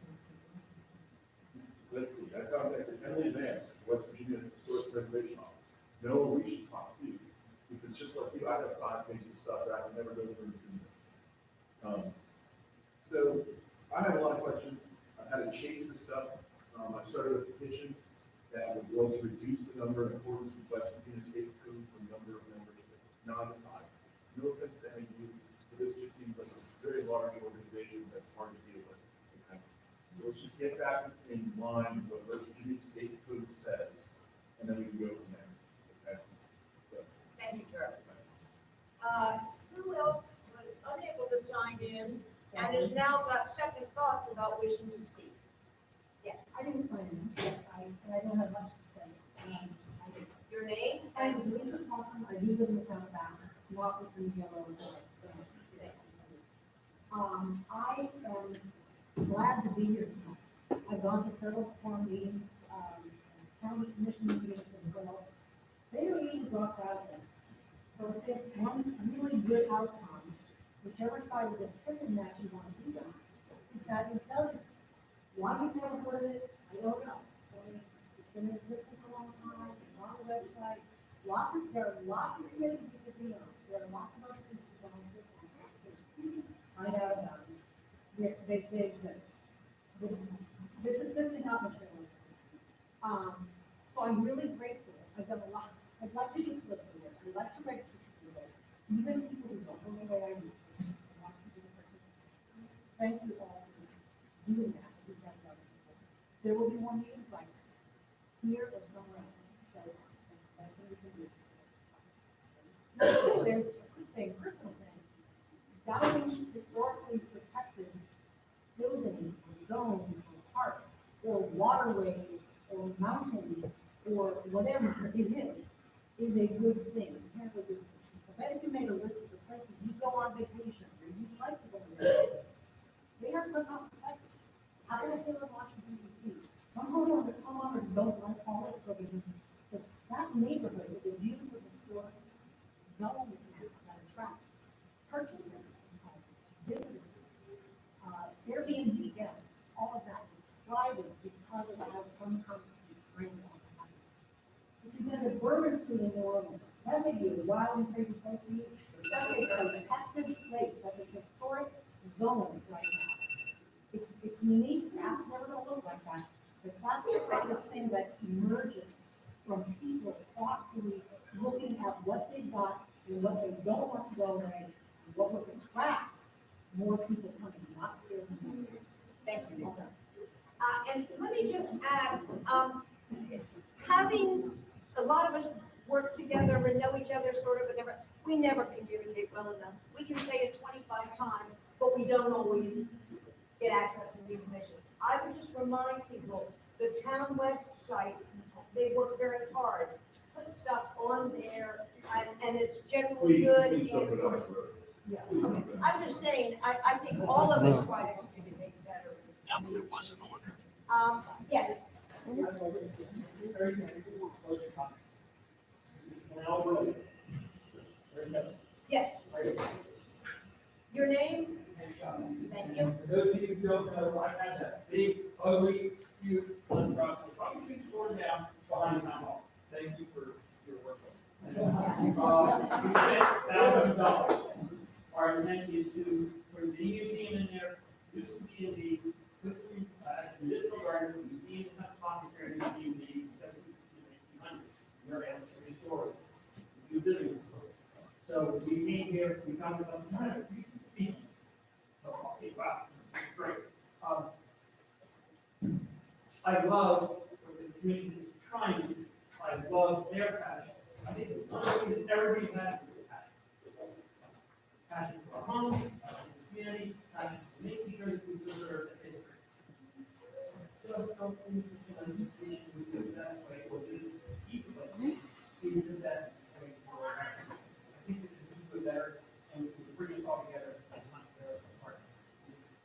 Let's see, I contacted Emily Vance, West Virginia Historic Preservation Office. Noah, we should talk to you. Because just like you, I have 5 pages of stuff that I can never go through in 2 minutes. So I have a lot of questions. I've had to chase this stuff. I started a petition that would going to reduce the number in accordance with West Virginia State Code from number of members to 9 to 5. No offense to any of you, but this just seems like a very large organization that's hard to deal with. Okay? So let's just get back in line with what West Virginia State Code says, and then we can go from there. Okay? So, Thank you, Charlie. Who else was unable to sign in and has now got second thoughts about wishing to speak? Yes. I didn't sign in, I don't have much to say. Your name? My name is Lisa Swanson, I do live in the town of Bath, walk within the yellow line, so. I am glad to be here tonight. I've gone to several forum meetings, county commission meetings as well. They don't usually draw crowds in. So if there's one really good outcome, whichever side of this pissing match you want to be on, is that it does exist. Why you've never heard of it, I don't know. It's been in existence a long time, it's on the website. There are lots of committees you could be on. There are lots of other things you can find out about them. They exist. This did not materialize. So I'm really grateful. I've done a lot. I'd like to do political work. I'd like to register for work. Even people who don't know the way I do. I want people to participate. Thank you all for doing that. There will be more meetings like this, here or somewhere else. That's what we can do. Number 2 is a quick thing, personal thing. Guiding historically protected buildings or zones or parks or waterways or mountains or whatever it is a good thing. Inherently good thing. I bet if you made a list of the places you go on vacation or you'd like to go on vacation, they are somehow protected. How do they feel in Washington, D.C.? Some homeowners don't like all its provisions, but that neighborhood is a beautiful historic zone that attracts purchasers, visitors, Airbnb guests, all of that is thriving because it has some kind of constraints on it. If you go to Bourbon Street in New Orleans, that may be a wild and crazy place for you. That's a protected place. That's a historic zone right now. It's unique, that's never gonna look like that, but that's the kind of thing that emerges from people thoughtfully looking at what they've got and what they don't want to go there, and what would attract more people coming, not scare them. Thank you, Lisa. And let me just add, having a lot of us work together and know each other sort of, whatever, we never communicate well enough. We can say it 25 times, but we don't always get access to remind people, the town website, they work very hard, put stuff on there, and it's generally good. Please don't put it on the road. Yeah, okay. I'm just saying, I think all of us try to communicate better. Yes. Yes. Your name? Thank you. For those of you who don't know, I had that big, ugly, huge monstrosity, probably 6 floors down behind town hall. Thank you for your work. We spent $1,000. Our intent is to bring the museum in there. This will be in the Quincy Municipal Garden, the museum, apothecary, museum, the 1700s. We're able to restore this. We do living restore. So we came here, we found something, speaking. So, okay, wow, great. I love what the commission is trying to do. I love their passion. I think it's one thing that everybody has to do, passion. Passion for our home, passion for the community, passion for making sure that we preserve the history. Just don't think that this issue is the best way, or this piece of it is the best way for our action. I think we can do it better, and we can bring us all together as much better apart.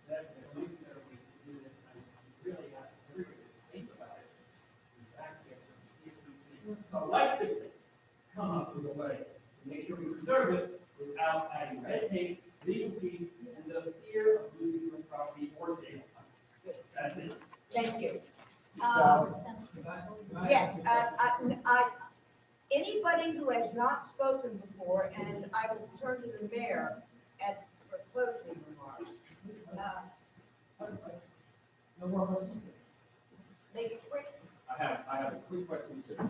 That's a much better way to do this, and I really ask everybody to think about it. Exactly, if we can collectively come up with a way to make sure we preserve it without adding red tape, legal fees, and the fear of losing your property or jail time. That's it. Thank you. So- Yes, anybody who has not spoken before, and I will turn to the mayor for closing remarks. No more questions? Make it quick. I have a quick question, sir.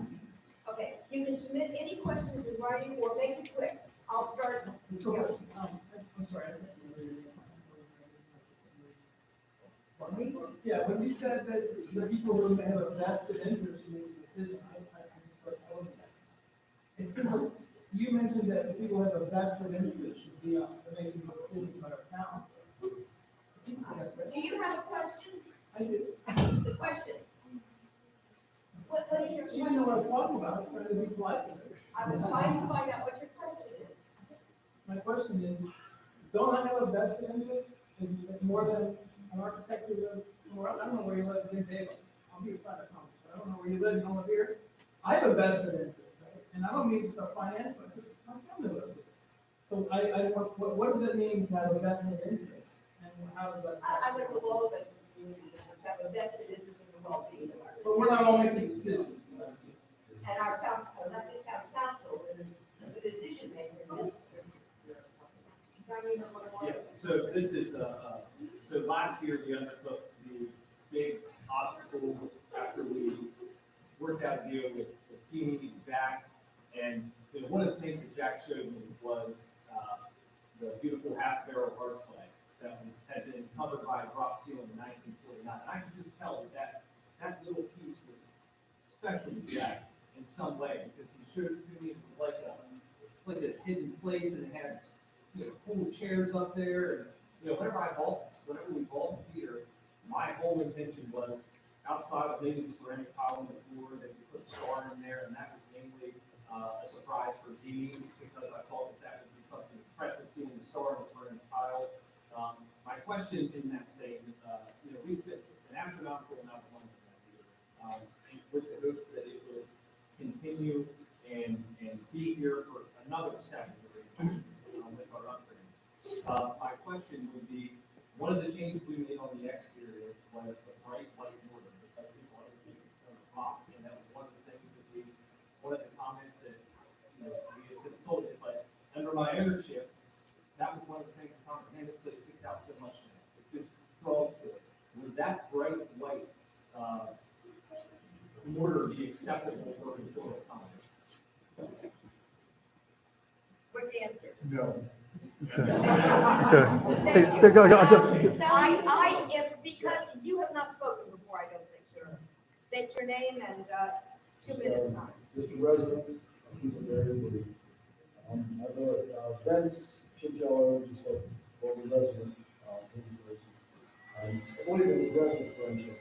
Okay, you can submit any questions in writing or make it quick. I'll start. I'm sorry. Yeah, when you said that the people who have a vested interest in making a decision, I just put all of that. It's simple. You mentioned that the people who have a vested interest should be making these decisions about our town. Do you have a question? I do. The question. What is your You question? didn't know what I was talking about, trying to be polite. I was trying to find out what your question is. My question is, don't I have a vested interest? Is it more than an architect who lives, I don't know where you live in Dayton. I'll be a friend of Thomas, but I don't know where you live, you don't live here. I have a vested interest, right? And I don't mean it's a financial, because my family lives here. So what does it mean to have a vested interest? And how does that? I would hope all of us as a community have a vested interest in the well-being of our. But we're not all making decisions. And our town, not the town council, the decision maker in this. Yeah, so this is, so last year we undertook the big obstacle after we worked out a deal with Jeannie and Jack. And, you know, one of the things that Jack showed me was, the beautiful half barrel archway that had been covered by a drop ceiling in 1949. And I could just tell that that little piece was special to Jack in some way, because he showed it to me, it was like this hidden place, and it had, you know, cool chairs up there, and, you know, whenever we bought here, my whole intention was outside of maybe the ceramic tile on the floor, that we put a star in there, and that was mainly a surprise for Jeannie, because I thought that would be something impressive, seeing the star on the ceramic tile. My question in that same, you know, we spent an astronomical amount of money on that here, with the hopes that it would continue and be here for another 7 or 8 years with our upgrades. My question would be, one of the changes we made on the exterior was the bright light border, because people are thinking it's going to pop, and that was one of the things that one of the comments that, you know, we had said sold it, but under my ownership, that was one of the things that commented, man, this place sticks out so much now. It just draws to it. Would that bright white mortar be acceptable for historical comments? Quick answer. No. Because you have not spoken before, I don't think, sir. State your name and 2 minutes time. Mr. President, I'll keep it very brief. I know Vince Chichello, just a local resident, I believe in aggressive friendship.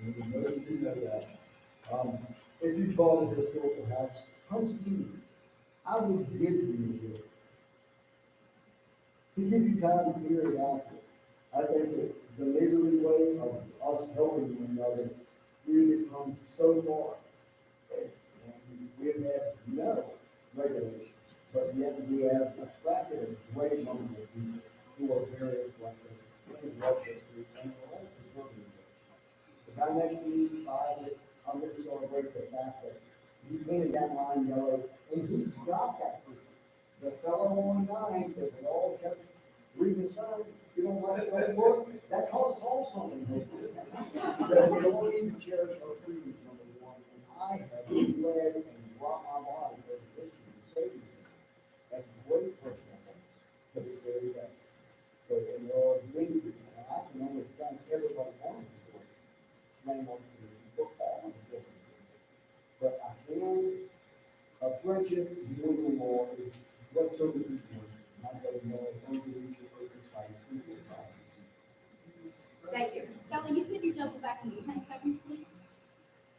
and most of you know that. If you bought a historical house, come see me. I would give you it. To give you time to hear it after. I think that the neighborly way of us helping one another, we've come so far. And we've had no regulations, but yet we have attracted a great number of people who are very reflective and love history and all preserving it. The guy next to me buys it, I'm gonna celebrate the fact that he painted that line yellow, and he's got that. The fellow on 9, that we all kept reading the sign, you don't let it go work, that costs all something. That we all need to cherish our freedoms, number one, and I have led and brought my body over history and saving it at great personal things to this very day. So, and there are many people, and I can only thank everybody on this board, landmark community, for all of the different things. But a hand of friendship, doing the law is what so many people want. Not letting know, don't reach your oversight. Thank you. Sally, you said you double back in 10 seconds, please?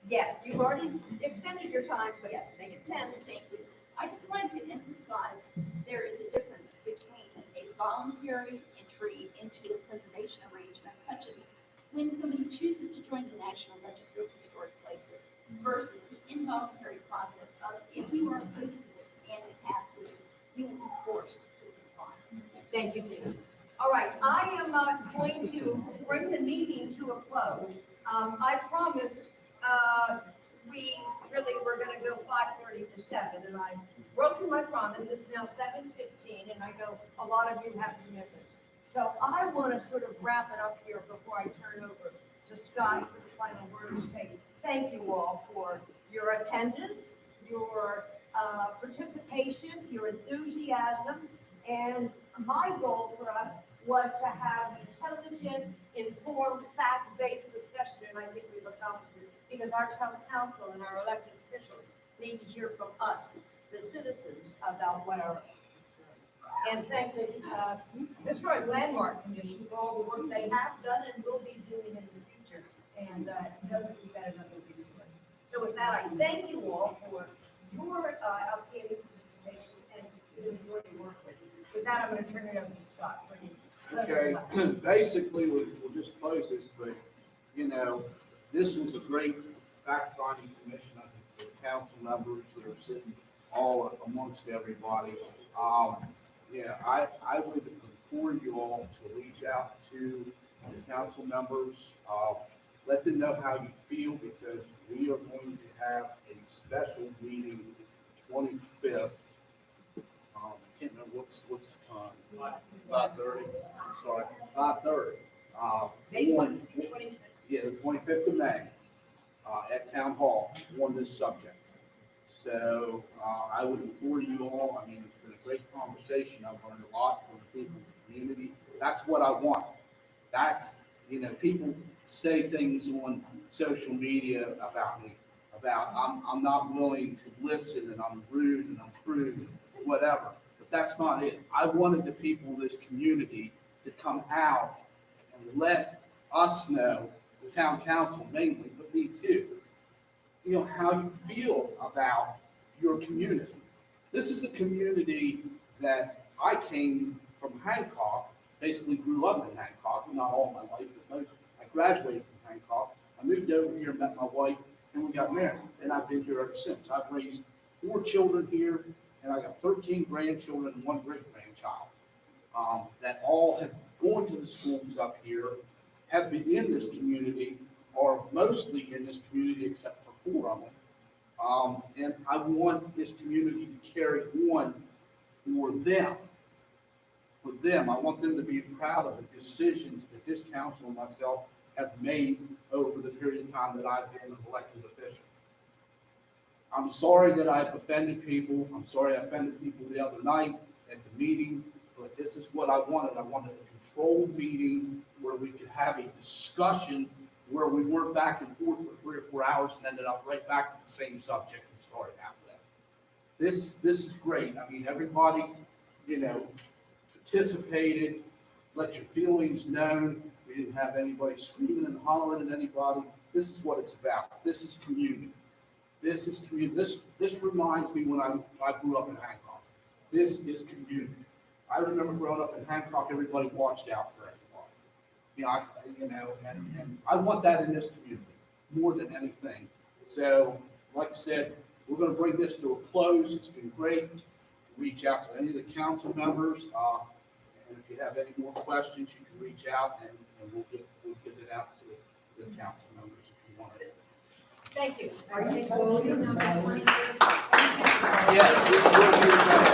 Yes, you've already extended your time, but yes, make it 10. Thank you. I just wanted to emphasize there is a difference between a voluntary entry into a preservation arrangement, such as when somebody chooses to join the National Register of Historic Places, versus the involuntary process of if you are opposed to this and it passes, you will be forced to comply. Thank you, Tina. All right, I am going to bring the meeting to a close. I promised we really were going to go 5:30 to 7, and I've broken my promise. It's now 7:15, and I know a lot of you have commitments. So I want to sort of wrap it up here before I turn over to Scott for the final word and say thank you all for your attendance, your participation, your enthusiasm, and my goal for us was to have intelligent, informed, fact-based discussion, and I think we've accomplished it, because our town council and our elected officials need to hear from us, the citizens, about what our, and thank the Historic Landmark Commission for all the work they have done and will be doing in the future, and know that we've got another resource. So with that, I thank you all for your outstanding participation and enjoy your work with. With that, I'm going to turn it over to Scott for his. Okay, basically, we'll just close this, but, you know, this was a great fact-finding commission, I think, for council members that are sitting all amongst everybody. Yeah, I would implore you all to reach out to the council members, let them know how you feel, because we are going to have a special meeting 25th. I can't remember what's the time. 5:30. I'm sorry, 5:30. May 25th. Yeah, the 25th of May, at Town Hall on this subject. So, I would implore you all, I mean, it's been a great conversation. I've learned a lot from the people in the community. That's what I want. That's, you know, people say things on social media about me, about I'm not willing to listen and I'm rude and I'm crude and whatever. But that's not it. I wanted the people of this community to come out and let us know, the town council mainly, but me too, you know, how you feel about your community. This is a community that I came from Hancock, basically grew up in Hancock, not all my life, but most. I graduated from Hancock. I moved over here, met my wife, and we got married. And I've been here ever since. I've raised 4 children here, and I got 13 grandchildren and 1 great-grandchild that all have gone to the schools up here, have been in this community, or mostly in this community except for 4 of them. And I want this community to carry on for them. For them, I want them to be proud of the decisions that this council and myself have made over the period of time that I've been an elected official. I'm sorry that I've offended people. I'm sorry I offended people the other night at the meeting, but this is what I wanted. I wanted a controlled meeting where we could have a discussion where we weren't back and forth for 3 or 4 hours and ended up right back at the same subject we started out with. This is great. I mean, everybody, you know, participated, let your feelings known. We didn't have anybody screaming and hollering at anybody. This is what it's about. This is community. This is community. This reminds me when I grew up in Hancock. This is community. I remember growing up in Hancock, everybody watched out for everybody. And I want that in this community more than anything. So, like I said, we're going to bring this to a close. It's been great. Reach out to any of the council members. And if you have any more questions, you can reach out and we'll get it out to the council members if you want it. Thank you. Are you voting on that one? Yes, this will be.